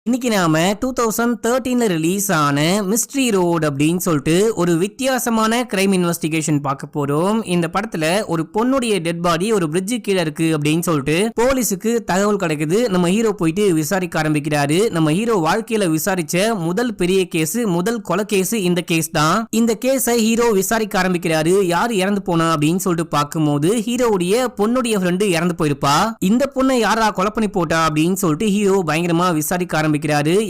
இன்னைக்கு நாம 2013ல ரிலீஸ் ஆன மிஸ்ட்ரி ரோட் அப்படின்னு சொல்லிட்டு ஒரு வித்தியாசமான கிரைம் இன்வெஸ்டிகேஷன் பார்க்க போறோம். இந்த படத்துல ஒரு பொண்ணுடைய டெட் பாடி ஒரு பிரிட்ஜ் கீழே இருக்கு அப்படின்னு சொல்லிட்டு போலீஸுக்கு தகவல் கிடைக்குது. நம்ம ஹீரோ போயிட்டு விசாரிக்க ஆரம்பிக்கிறாரு. நம்ம ஹீரோ வாழ்க்கையில விசாரிச்ச முதல் பெரிய கேஸ், முதல் கொலை கேஸ் இந்த கேஸ் தான். இந்த கேஸை ஹீரோ விசாரிக்க ஆரம்பிக்கிறாரு. யார் இறந்து போனா அப்படின்னு சொல்லிட்டு பார்க்கும்போது ஹீரோவுடைய பொண்ணுடைய ஃப்ரெண்டு இறந்து போயிருப்பா. இந்த பொண்ணை யாரா கொலை பண்ணி போட்டா அப்படின்னு சொல்லிட்டு ஹீரோ பயங்கரமா விசாரிக்க ஆரம்பிக்கிறாரு.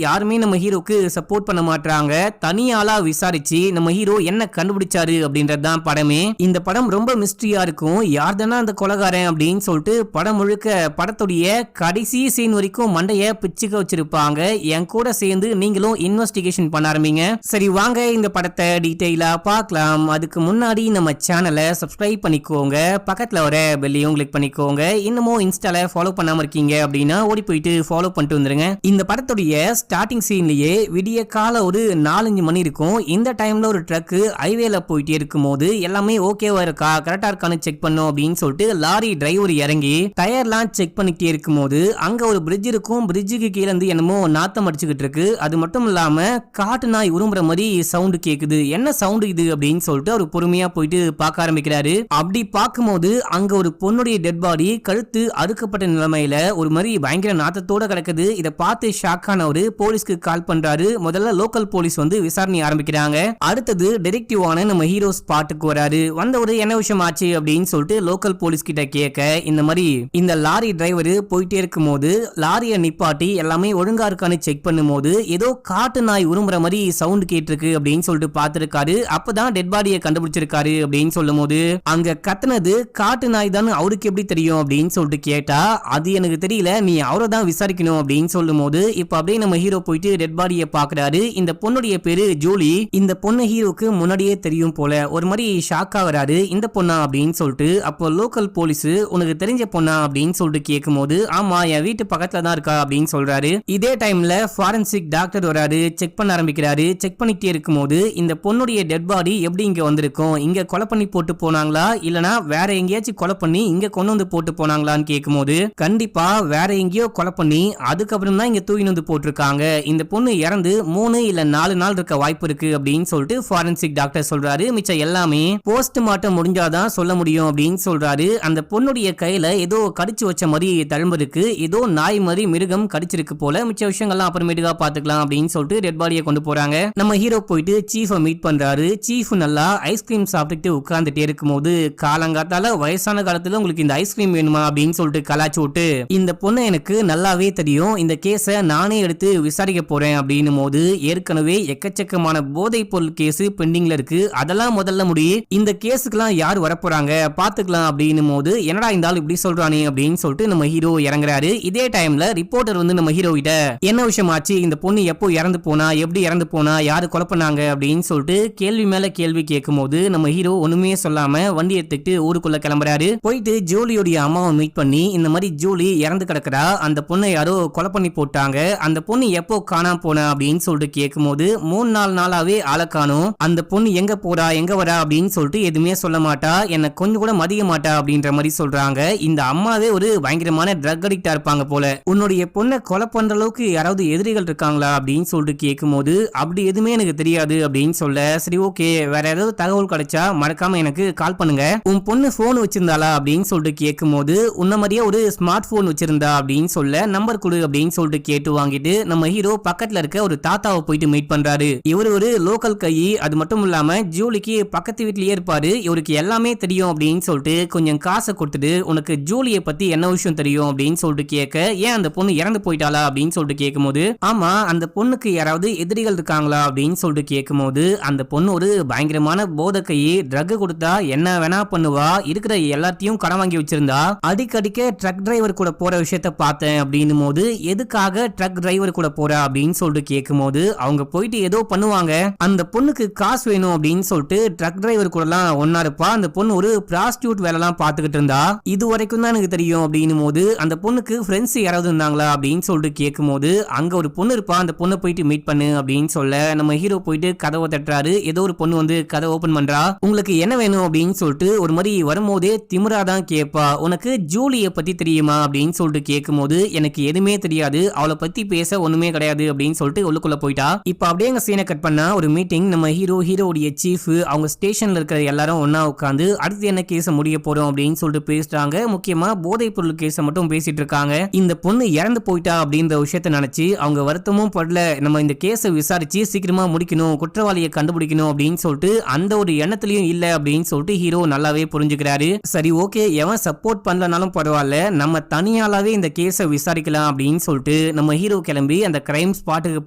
யாருமே நம்ம ஹீரோக்கு சப்போர்ட் பண்ண மாட்டாங்க. தனியாளா விசாரிச்சு நம்ம ஹீரோ என்ன கண்டுபிடிச்சாரு அப்படின்றதுதான் படமே. இந்த படம் ரொம்ப மிஸ்ட்ரியா இருக்கும். யார்தானா அந்த கொலைகாரன் அப்படின்னு சொல்லிட்டு படம் முழுக்க படத்துடைய கடைசி சீன் வரைக்கும் மண்டைய பிச்சுக்க வச்சிருப்பாங்க. என் கூட சேர்ந்து நீங்களும் இன்வெஸ்டிகேஷன் பண்ண ஆரம்பிங்க. சரி வாங்க இந்த படத்தை டீடைலா பார்க்கலாம். அதுக்கு முன்னாடி நம்ம சேனலை சப்ஸ்கிரைப் பண்ணிக்கோங்க, பக்கத்துல வர பெல்லையும் கிளிக் பண்ணிக்கோங்க. இன்னமும் இன்ஸ்டால ஃபாலோ பண்ணாம இருக்கீங்க அப்படின்னா ஓடி போயிட்டு ஃபாலோ பண்ணிட்டு வந்துருங்க. இந்த படத்துடைய ஸ்டார்டிங் சீன்லயே விடிய கால ஒரு 4-5 மணி இருக்கும். இந்த டைம்ல ஒரு ட்ரக் ஹைவேல போயிட்டே இருக்கும் போது எல்லாமே ஓகேவா இருக்கா, கரெக்டா இருக்கான்னு செக் பண்ணும் அப்படின்னு சொல்லிட்டு லாரி டிரைவர் இறங்கி டயர்லாம் செக் பண்ணிட்டே இருக்கும் போது அங்க ஒரு பிரிட்ஜ் இருக்கும். பிரிட்ஜுக்கு கீழே இருந்து என்னமோ நாத்தம் அடிச்சுக்கிட்டு இருக்கு. அது மட்டும் இல்லாம காட்டு நாய் உருமுற மாதிரி சவுண்ட் கேக்குது. என்ன சவுண்ட் இது அப்படின்னு சொல்லிட்டு அவர் பொறுமையா போயிட்டு பார்க்க ஆரம்பிக்கிறாரு. அப்படி பார்க்கும்போது அங்க ஒரு பொண்ணுடைய டெட் பாடி கழுத்து அறுக்கப்பட்ட நிலைமையில ஒரு மாதிரி பயங்கர நாத்தத்தோட கிடக்குது. இதை பார்த்து ஷாக்கானவரு போலீஸ்க்கு கால் பண்றாரு. முதல்ல லோக்கல் போலீஸ் வந்து விசாரணை ஆரம்பிக்கிறாங்க. அடுத்தது டிடெக்டிவான நம்ம ஹீரோ ஸ்பாட்டுக்கு வராரு. வந்த ஒரு என்ன விஷயம் ஆச்சு அப்படின்னு சொல்லிட்டு லோக்கல் போலீஸ் கிட்ட கேட்க, இந்த மாதிரி இந்த லாரி டிரைவர் போயிட்டே இருக்கும் போது லாரியை நிப்பாட்டி எல்லாமே ஒழுங்கா இருக்கான்னு செக் பண்ணும்போது ஏதோ காட்டு நாய் உருமுற மாதிரி சவுண்ட் கேட்டிருக்கு அப்படின்னு சொல்லிட்டு பார்த்திருக்காரு. அப்பதான் டெட் பாடியை கண்டுபிடிச்சிருக்காரு அப்படின்னு சொல்லும் போது அங்க கத்துனது காட்டு நாய் தான் அவருக்கு எப்படி தெரியும் அப்படின்னு சொல்லிட்டு கேட்டா, அது எனக்கு தெரியல, நீ அவரை தான் விசாரிக்கணும் அப்படின்னு சொல்லும் போது இப்ப அப்படியே நம்ம ஹீரோ போயிட்டு டெட் பாடியை பாக்குறாரு. இந்த பொண்ணுடைய பேரு ஜூலி. இந்த பொண்ணு ஹீரோக்கு முன்னாடியே தெரியும் போல. ஒரு மாதிரி ஷாக்கா வராரு. இந்த பொண்ணா அப்படின்னு சொல்லிட்டு அப்போ லோக்கல் போலீஸ் உனக்கு தெரிஞ்ச பொண்ணா அப்படின்னு சொல்லிட்டு கேட்கும் போது ஆமா என் வீட்டு பக்கத்துல தான் இருக்கா அப்படின்னு சொல்றாரு. இதே டைம்ல ஃபாரன்சிக் டாக்டர் வராரு. செக் பண்ண ஆரம்பிக்கிறாரு. செக் பண்ணிட்டே இருக்கும் போது இந்த பொண்ணுடைய டெட் பாடி எப்படி இங்க வந்திருக்கும், இங்க கொலை பண்ணி போட்டு போனாங்களா இல்லனா வேற எங்கேயாச்சும் கொலை பண்ணி இங்க கொண்டு வந்து போட்டு போனாங்களான்னு கேட்கும் போது கண்டிப்பா வேற எங்கேயோ கொலை பண்ணி அதுக்கப்புறம் தான் இங்க தூக்கி வந்து போட்டிருக்காங்க. இந்த பொண்ணு இறந்து 3 இல்ல 4 நாள் இருக்க வாய்ப்பு இருக்கு அப்படின்னு சொல்லிட்டு ஃபாரன்சிக் டாக்டர் சொல்றாரு. மிச்சம் எல்லாமே போஸ்ட்மார்ட்டம் முடிஞ்சாதான் சொல்ல முடியும் அப்படின்னு சொல்றாரு. அந்த பொண்ணுடைய கையில ஏதோ கடிச்சு வச்ச மாதிரி தழும்பு இருக்கு. ஏதோ நாய் மாதிரி மிருகம் கடிச்சிருக்கு போல. மிச்ச விஷயங்கள்லாம் அப்புறமேட்டுக்கா பாத்துக்கலாம் அப்படின்னு சொல்லிட்டு டெட் பாடியை கொண்டு போறாங்க. நம்ம ஹீரோ போயிட்டு சீஃபை மீட் பண்றாரு. சீஃப் நல்லா ஐஸ்கிரீம் சாப்பிட்டுட்டு உட்கார்ந்துட்டே இருக்கும் போது காலங்காத்தால வயசான காலத்துல உங்களுக்கு இந்த ஐஸ்கிரீம் வேணுமா அப்படின்னு சொல்லிட்டு கலாச்சு விட்டு, இந்த பொண்ணு எனக்கு நல்லாவே தெரியும், இந்த கேஸை நானே எடுத்து விசாரிக்க போறேன் அப்படின்னும் போது ஏற்கனவே எக்கச்சக்கமான போதை பொருள் கேஸ் பெண்டிங்ல இருக்கு. அதெல்லாம் முதல்ல முடியும், இந்த கேஸுக்கெல்லாம் யார் வரப்போறாங்க பாத்துக்கலாம் அப்படின்னும் போது என்னடா இந்த ஆள் இப்படி சொல்றானே அப்படின்னு சொல்லிட்டு நம்ம ஹீரோ இறங்குறாரு. இதே டைம்ல ரிப்போர்ட்டர் வந்து நம்ம ஹீரோ கிட்ட என்ன விஷயம் ஆச்சு, இந்த பொண்ணு எப்போ இறந்து போனா, எப்படி இறந்து போனா, யாரு கொலை பண்ணாங்க அப்படின்னு சொல்லிட்டு கேள்வி மேல கேள்வி கேட்கும் போது நம்ம ஹீரோ ஒண்ணுமே சொல்லாம வண்டி எடுத்துக்கிட்டு ஊருக்குள்ள கிளம்புறாரு. போயிட்டு ஜூலியோடைய அம்மாவை மீட் பண்ணி இந்த மாதிரி ஜூலி இறந்து கிடக்குறா, அந்த பொண்ணை யாரோ கொலை பண்ணி போட்டாங்க, அந்த பொண்ணு எப்போ காணாம போனா அப்படின்னு சொல்லிட்டு கேட்கும்போது 3-4 நாளாவே ஆளை காணோம், அந்த பொண்ணு எங்க போறா எங்க வரா அப்படின்னு சொல்லிட்டு எதுவுமே சொல்ல மாட்டா, என்ன கொஞ்சம் கூட மதிய மாட்டா அப்படின்ற மாதிரி சொல்றாங்க. இந்த அம்மாவே ஒரு பயங்கரமான ட்ரக் அடிக்டா இருப்பாங்க போல. உன்னுடைய பொண்ணை கொலை பண்ற அளவுக்கு யாராவது எதிரிகள் இருக்காங்களா அப்படின்னு சொல்லிட்டு கேட்கும்போது அப்படி எதுவுமே எனக்கு தெரியாது அப்படின்னு சொல்ல, சரி ஓகே வேற ஏதாவது தகவல் கிடைச்சா மறக்காம எனக்கு கால் பண்ணுங்க. உன் பொண்ணு போன் வச்சிருந்தாளா அப்படின்னு சொல்லிட்டு கேட்கும்போது உன்ன மாதிரியே ஒரு ஸ்மார்ட் போன் வச்சிருந்தா அப்படின்னு சொல்ல, நம்பர் கொடு அப்படின்னு சொல்லிட்டு கேட்டு வாங்கிட்டு நம்ம ஹீரோ பக்கத்துல இருக்க ஒரு தாத்தாவை போயிட்டு மீட் பண்றாரு. இவரு ஒரு லோக்கல் கை. அது மட்டும் இல்லாம ஜூலிக்கு பக்கத்து வீட்லயே இருப்பாரு. இவருக்கு எல்லாமே தெரியும் அப்படின்னு சொல்லிட்டு கொஞ்சம் காசை கொடுத்துட்டு உனக்கு ஜூலியை பத்தி என்ன விஷயம் தெரியும் அப்படின்னு சொல்லிட்டு கேட்க, ஏன் அந்த பொண்ணு இறந்து போயிட்டாளா அப்படின்னு சொல்லிட்டு கேட்கும்போது ஆமா அந்த பொண்ணுக்கு யாராவது எதிரிகள் இருக்காங்களா அப்படின்னு சொல்லிட்டு கேட்கும்போது அந்த பொண்ணு ஒரு பயங்கரமான போதை கை. ட்ரக் கொடுத்தா என்ன வேணா பண்ணுவா, இருக்கிற எல்லாத்தையும் கடன் வாங்கி வச்சிருந்தா, அடிக்கடிக்க ட்ரக் டிரைவர் கூட போற விஷயத்த பார்த்தேன் அப்படின்னும் போது எதுக்காக ட்ரக் டிரைவர் கூட போறா அப்படின்னு சொல்லிட்டு கேட்கும்போது அவங்க போயிட்டு ஏதோ பண்ணுவாங்க, அந்த பொண்ணுக்கு காசு வேணும் அப்படின்னு சொல்லிட்டு ட்ரக் டிரைவர் கூட எல்லாம் ஒன்னா இருப்பா, அந்த பொண்ணு ஒரு பிராஸ்டியூட் வேலை எல்லாம் பாத்துக்கிட்டு இருந்தா, இது வரைக்கும் தான் எனக்கு தெரியும் அப்படின்னும் போது அந்த பொண்ணுக்கு ஃப்ரெண்ட்ஸ் யாராவது இருந்தாங்களா அப்படின்னு சொல்லிட்டு கேட்கும்போது அங்க ஒரு பொண்ணு இருப்பா, அந்த பொண்ணை போயிட்டு மீட் பண்ணு அப்படின்னு சொல்ல நம்ம ஹீரோ போயிட்டு கதவை தட்டுறாரு. ஏதோ ஒரு பொண்ணு வந்து கதை ஓபன் பண்றா. உங்களுக்கு என்ன வேணும் அப்படின்னு சொல்லிட்டு ஒரு மாதிரி வரும்போதே திமிராதான் கேட்பா, உனக்கு ஜூலியை பத்தி தெரியுமா அப்படின்னு சொல்லிட்டு கேட்கும்போது எனக்கு எதுவுமே தெரியாது, அவளை பத்தி பேச ஒண்ணுமே கிடையாது அப்படின்னு சொல்லிட்டு உள்ளுக்குள்ள போயிட்டா. இப்ப அப்படியே எங்க சீனை கட் பண்ணா ஒரு மீட்டிங். நம்ம ஹீரோடைய சீஃப் அவங்க ஸ்டேஷன்ல இருக்கிற எல்லாரும் ஒன்னா உட்காந்து அடுத்து என்ன கேஸ முடிய போறோம் அப்படின்னு சொல்லிட்டு பேசுறாங்க. முக்கியமா போதைப் பொருள் கேஸ மட்டும் பேசிட்டு இருக்காங்க. இந்த பொண்ணு இறந்து போயிட்டா அப்படின்ற விஷயத்த நினைச்சு அவங்க வருத்தமும் படல. நம்ம இந்த கேஸ விசாரிச்சு சீக்கிரமா முடிக்கணும், குற்றவாளியை கண்டுபிடிக்கணும் அப்படின்னு சொல்லிட்டு அந்த ஒரு எண்ணத்திலயும் இல்ல அப்படின்னு சொல்லிட்டு ஹீரோ நல்லாவே புரிஞ்சுக்கிறாரு. சரி ஓகே, எவன் சப்போர்ட் பண்ணலனாலும் பரவாயில்ல, நம்ம தனியாலாவே இந்த கேஸ விசாரிக்கலாம் அப்படின்னு சொல்லிட்டு நம்ம ஹீரோ கிளம்பி அந்த கிரைம் ஸ்பாட்டுக்கு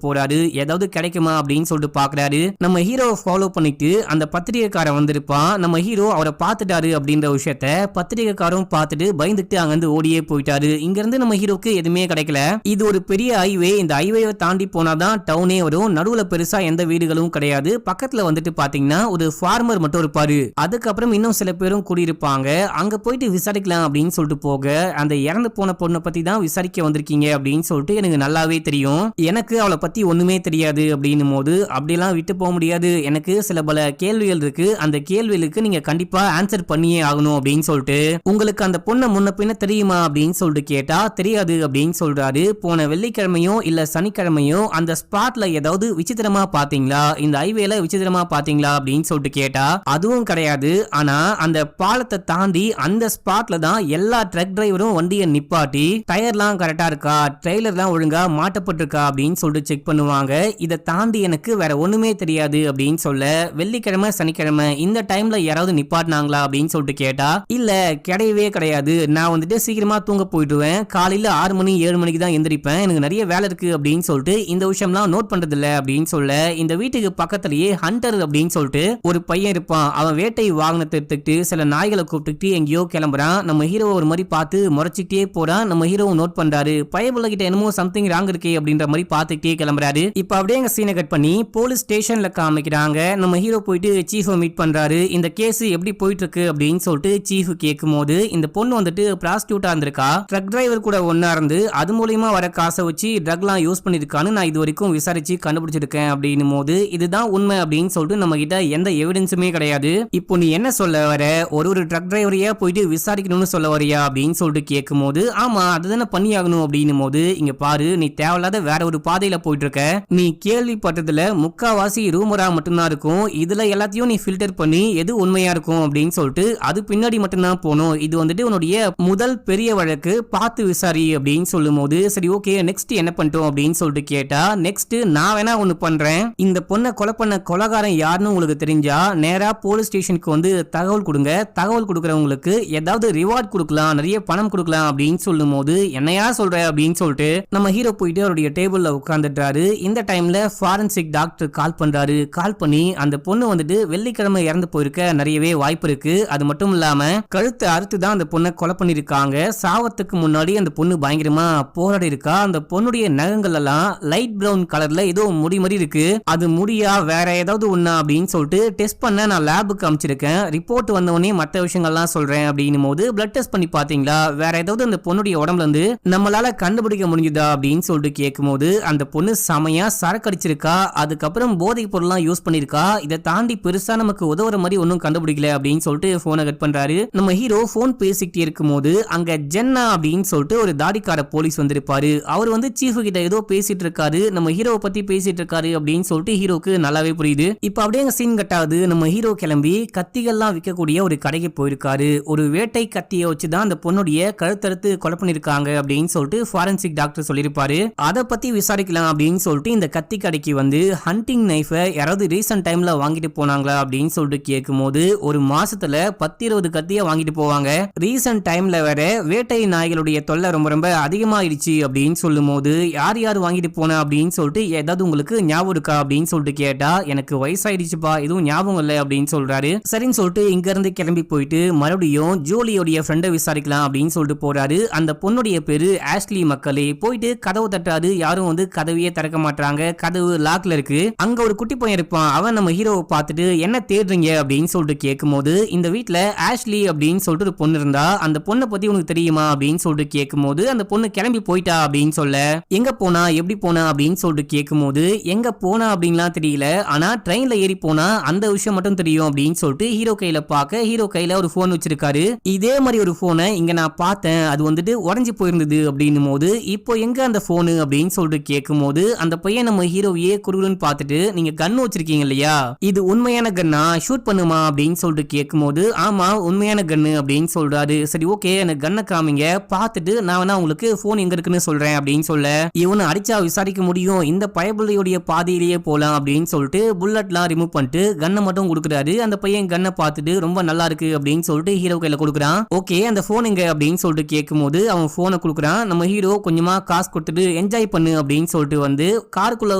போறாரு. ஏதாவது கிடைக்குமா அப்படின்னு சொல்லிட்டு பாக்குறாரு. நம்ம ஹீரோவை ஃபாலோ பண்ணிட்டு அந்த பத்திரிகைக்காரன் வந்திருப்பான். நம்ம ஹீரோ அவரை பார்த்துட்டாரு அப்படின்ற விஷயத்த பத்திரிகைக்காரரும் பார்த்துட்டு பயந்துட்டு அங்கிருந்து ஓடியே போயிட்டாரு. இங்க இருந்து நம்ம ஹீரோக்கு எதுவுமே கிடைக்கல. இது ஒரு பெரிய ஹைவே. இந்த ஹைவேவை தாண்டி போனாதான் டவுனே வரும். நடுவுல பெருசா எந்த வீடுகளும் கிடையாது. பக்கத்துல வந்துட்டு பாத்தீங்கன்னா ஒரு ஃபார்மர் மட்டும் இருப்பாரு. அதுக்கப்புறம் இன்னும் சில பேரும் கூடியிருப்பாங்க. அங்க போயிட்டு விசாரிக்கலாம் அப்படின்னு சொல்லிட்டு போக அந்த இறந்து போன பொண்ணை பத்தி தான் விசாரிக்க வந்திருக்கீங்க அப்படின்னு சொல்லிட்டு எனக்கு நல்லாவே தெரியும். எனக்கு அவளை பத்தி ஒண்ணுமே தெரியாது அப்படின்னும் போது அப்படிலாம் விட்டு போக முடியாது. எனக்கு சில பல கேள்விகள் இருக்கு. அந்த கேள்விகளுக்கு நீங்க கண்டிப்பா ஆன்சர் பண்ணியே ஆகணும் அப்படின்னு சொல்லிட்டு உங்களுக்கு அந்த பொண்ணை முன்ன பின்ன தெரியுமா அப்படின்னு சொல்லிட்டு கேட்டா தெரியாது அப்படின்னு சொல்றாரு. போன வெள்ளிக்கிழமையோ இல்ல சனிக்கிழமையோ அந்த ஸ்பாட்ல ஏதாவது விசித்திரமா பாத்தீங்களா, இந்த ஹைவேல விசித்திரமா பாத்தீங்களா அப்படின்னு சொல்லிட்டு கேட்டா அதுவும் கிடையாது. ஆனா அந்த பாலத்தை தாண்டி அந்த ஸ்பாட்ல தான் எல்லா ட்ரக் டிரைவரும் வண்டியை நிப்பாட்டி டயர்லாம் கரெக்டா இருக்கா, ட்ரெய்லர்லாம் ஒழுங்கா மாட்டப்பட்டிருக்கா அப்படின்னு சொல்லிட்டு செக் பண்ணுவாங்க. இதை தாண்டி எனக்கு வேற ஒண்ணுமே தெரியாது அப்படின்னு சொல்ல வெள்ளிக்கிழமை சனிக்கிழமை இந்த டைம்ல யாராவது நிப்பாட்டினாங்களா அப்படின்னு சொல்லிட்டு கேட்டா இல்ல கிடையவே கிடையாது, நான் வந்துட்டு சீக்கிரமா தூங்க போயிடுவேன், காலையில 6 மணி 7 மணிக்கு தான் எந்திரிப்பேன், எனக்கு நிறைய வேலை இருக்கு அப்படின்னு சொல்லிட்டு இந்த விஷயம்லாம் நோட் பண்றது இல்ல அப்படின்னு சொல்ல இந்த வீட்டுக்கு பக்கத்திலேயே ஹண்டர் அப்படின்னு சொல்லிட்டு ஒரு பையன் இருப்பான். அவன் வேட்டை வாகனத்தை எடுத்துக்கிட்டு சில நாய்களை கூப்பிட்டு எங்கேயோ கிளம்புறான். நம்ம ஹீரோ ஒரு மாதிரி பார்த்து முறைச்சிட்டே போறான். நம்ம ஹீரோ நோட் பண்றாரு. பயபுள்ள கிட்ட என்னமோ சம்திங் ராங் இருக்கே அப்படின்ற மாதிரி பார்த்துக்கிட்டே கிளம்புறாரு. இப்ப அப்படியே எங்க சீனை கட் பண்ணி போலீஸ் ஸ்டேஷன்ல காமிக்கிறாங்க. நம்ம ஹீரோ போயிட்டு சீஃபை மீட் பண்றாரு. இந்த கேஸ் எப்படி போயிட்டு இருக்கு அப்படின்னு சொல்லிட்டு சீஃப் கேட்கும் போது இந்த பொண்ணு வந்துட்டு பிராஸ்டியூட்டா இருந்திருக்கா, ட்ரக் டிரைவர் கூட ஒன்னா இருந்து அது மூலியமா வர காசை வச்சு ட்ரக்லாம் யூஸ் பண்ணிருக்கான்னு நான் இது வரைக்கும் விசாரிச்சு கண்டுபிடிச்சிருக்கேன் அப்படின்னும் போது இதுதான் உண்மை அப்படின்னு சொல்லிட்டு நம்ம கிட்ட எந்த எவிடன்ஸுமே கிடையாது. இப்போ நீ என்ன சொல்ல வர, ஒரு ட்ரக் டிரைவரையா போயிட்டு விசாரிக்கணும்னு சொல்ல வரியா அப்படின்னு சொல்லிட்டு கேட்கும் போது ஆமா அதுதானே பண்ணி ஆகணும் அப்படின்னும் போது இங்க பாரு, நீ தேவையில்லாத வேற ஒரு பாதையில போயிட்டு இருக்க, நீ கேள்விப்பட்டதுல முக்காவாசி ரூமரா மட்டும்தான் இருக்கும், இதுல எல்லாத்தையும் நீ ஃபில்டர் பண்ணி எது உண்மையா இருக்கும் அப்படின்னு சொல்லிட்டு அது பின்னாடி மட்டும்தான் போகணும், இது வந்துட்டு உன்னுடைய முதல் பெரிய வழக்கு, பார்த்து விசாரி அப்படின்னு சொல்லும் போது சரி ஓகே நெக்ஸ்ட் என்ன பண்ணிட்டோம் அப்படின்னு சொல்லிட்டு கேட்டா நெக்ஸ்ட் நான் வேணா ஒண்ணு பண்றேன், இந்த பொண்ணை கொலை பண்ண கொலைகாரன் யாருன்னு உங்களுக்கு தெரிஞ்சா நேரா போலீஸ் ஸ்டேஷனுக்கு வந்து தகவல் கொடுங்க, தகவல் கொடுக்கறவங்களுக்கு ஏதாவது ரிவார்ட் கொடுக்கலாம், நிறைய பணம் கொடுக்கலாம் அப்படின்னு சொல்லும் போது என்னையா சொல்ற அப்படின்னு சொல்லிட்டு நம்ம ஹீரோ போயிட்டு அவருடைய டேபிள்ல உட்கார்ந்துட்டாரு. இந்த டைம்ல ஃபாரன்சிக் டாக்டர் கால் பண்றாரு. கால் பண்ணி அந்த பொண்ணு வந்துட்டு வெள்ளிக்கிழமை இறந்து போயிருக்க நிறையவே வாய்ப்பு இருக்கு, அது மட்டும் இல்லாம கழுத்தை அறுத்து தான் அந்த பொண்ணை கொலை பண்ணிருக்காங்க, சாவத்துக்கு முன்னாடி அந்த பொண்ணு பயங்கரமா போராடி இருக்கா, அந்த பொண்ணுடைய நகங்கள் எல்லாம் லைட் பிரவுன் கலர்ல ஏதோ முடி மாதிரி இருக்கு, அது முடியா வேற ஏதாவது ஒண்ணா அப்படின்னு சொல்லிட்டு டெஸ்ட் பண்ண நான் லேபுக்கு அனுப்பிச்சிருக்கேன், ரிப்போர்ட் வந்தவொடனே மற்ற விஷயங்கள்லாம் சொல்றேன் அப்படின்னும் போது பிளட் டெஸ்ட் பண்ணி பாத்தீங்களா, வேற ஏதாவது அந்த பொண்ணுடைய உடம்புல இருந்து நம்மளால கண்டுபிடிக்க முடிஞ்சுதா அப்படின்னு சொல்லிட்டு கேட்கும் போது அந்த பொண்ணு செமையா சரக்கு அடிச்சிருக்கா, அதுக்கப்புறம் போதைப் பொருள்லாம் யூஸ் பண்ணிருக்கா, இதை தாண்டி பெருசா நமக்கு உதவுற மாதிரி ஒன்னும் கண்டுபிடிக்கல அப்படின்னு சொல்லிட்டு போனை கட் பண்றாரு. நம்ம ஹீரோ போன் பேசிக்கிட்டே இருக்கும் போது அங்க ஜென்னா அப்படின்னு சொல்லிட்டு ஒரு தாடிக்கார போலீஸ் வந்திருப்பாரு. அவர் வந்து சீஃப் கிட்ட ஏதோ பேசிட்டு இருக்காரு, நம்ம ஹீரோவை பத்தி பேசிட்டு இருக்காரு அப்படின்னு சொல்லிட்டு ஹீரோக்கு நல்லாவே புரியுது. இப்ப அப்படியே சீன் கட்டாவது நம்ம ஹீரோ கிளம்பி கத்திகள்லாம் விற்கக்கூடிய ஒரு கடைக்கு போயிருக்காரு. ஒரு வேட்டை கத்தியை வச்சுதான் அந்த பொண்ணுடைய கழுத்தறுத்து கொலை பண்ணிருக்காங்க அப்படின்னு சொல்லிட்டு ஃபாரன்சிக் டாக்டர் சொல்லிருப்பாரு. அதை பத்தி விசாரிக்கலாம் அப்படின்னு சொல்லிட்டு இந்த கத்தி கடைக்கு வந்து ஹண்டிங் நைஃபை யாராவது ரீசன்ட் டைம்ல வாங்கிட்டு போனாங்களா அப்படின்னு சொல்லிட்டு கேட்கும் போது ஒரு மாசத்துல 10-20 கத்தியை வாங்கிட்டு போவாங்க. ரீசன்ட் டைம்ல வேற வேட்டை நாய்களுடைய தொல்லை ரொம்ப ரொம்ப அதிகமாயிடுச்சு அப்படின்னு சொல்லும் போது யார் யார் வாங்கிட்டு போன அப்படின்னு சொல்லிட்டு ஏதாவது உங்களுக்கு ஞாபகம் இருக்கா அப்படின்னு சொல்லிட்டு கேட்டா எனக்கு வயசாயிடுச்சுப்பா எதுவும் ஞாபகம் இல்லை அப்படின்னு சொல்றாரு. சரின்னு சொல்லிட்டு இங்க இருந்து கிளம்பி போயிட்டு மறுபடியும் ஜூலியோடைய ஃப்ரெண்டை விசாரிக்கலாம் அப்படின்னு சொல்லிட்டு போறாரு. அந்த பொண்ணுடைய பேரு ஆஷ்லி. மக்களே போயிட்டு கதவு தட்டாரு, யாரும் வந்து கதவையே திறக்க மாட்டாங்க, கதவு லாக்ல இருக்கு. அங்க ஒரு குட்டி பையன் இருப்பான், அவன் நம்ம ஹீரோவை பார்த்துட்டு என்ன தேடுறீங்க அப்படின்னு சொல்லிட்டு கேட்கும் போது இந்த வீட்டுல ஆஷ்லி அப்படின்னு சொல்லிட்டு ஒரு பொண்ணு இருந்தா, அந்த பொண்ணை பத்தி உனக்கு தெரியுமா அப்படின்னு சொல்லிட்டு கேட்கும் போது அந்த பொண்ணு கிளம்பி போயிட்டா அப்படின்னு சொல்ல, எங்க போனா எப்படி போனா அப்படின்னு சொல்லிட்டு கேட்கும் போது எங்க போனா அப்படின்லாம் தெரியல, ஆனா ட்ரெயின்ல ஏறி போனா அந்த விஷயம் மட்டும் தெரியும் அப்படின்னு சொல்லிட்டு ஹீரோ கையில பார்க்க ஹீரோ கையில ஒரு போன் வச்சிருக்காரு. இதே மாதிரி ஒரு போனை இங்க நான் பார்த்தேன், அது வந்துட்டு உடஞ்சி போயிருந்தது அப்படின்னும் போது இப்போ எங்க அந்த போனு அப்படின்னு சொல்லிட்டு கேட்கும்போது அந்த பையன் நம்ம ஹீரோவையே குறுகுன்னு பார்த்துட்டு நீங்க கன் வச்சிருக்கீங்க இல்லையா, இது உண்மையான கன்னா, ஷூட் பண்ணுமா அப்படின்னு சொல்லிட்டு கேட்கும்போது ஆமா உண்மையான கன்னு அப்படின்னு சொல்றாரு. சரி ஓகே எனக்கு கன்னை காமிங்க, பார்த்துட்டு நான் வேணா உங்களுக்கு போன் எங்க இருக்குன்னு சொல்றேன் அப்படின்னு சொல்ல இவனை அடிச்சா விசாரிக்க முடியும், இந்த பயபுள்ளையுடைய பாதையிலேயே போலாம் அப்படின்னு சொல்லிட்டு புல்லட்லாம் ரிமூவ் பண்ணிட்டு கன்னை மட்டும் கொடுக்குறாரு. அந்த பையன் கன்னை பார்த்துட்டு ரொம்ப நல்லா இருக்கு அப்படின்னு சொல்லிட்டு ஹீரோ கையில கொடுக்குறான். ஓகே அந்த போன் எங்க அப்படின்னு சொல்லிட்டு கேட்கும்போது அவன் போனை கொடுக்குறான். நம்ம ஹீரோ கொஞ்சமா காசு கொடுத்துட்டு என்ஜாய் பண்ணு அப்படின்னு சொல்லிட்டு வந்து காருக்குள்ள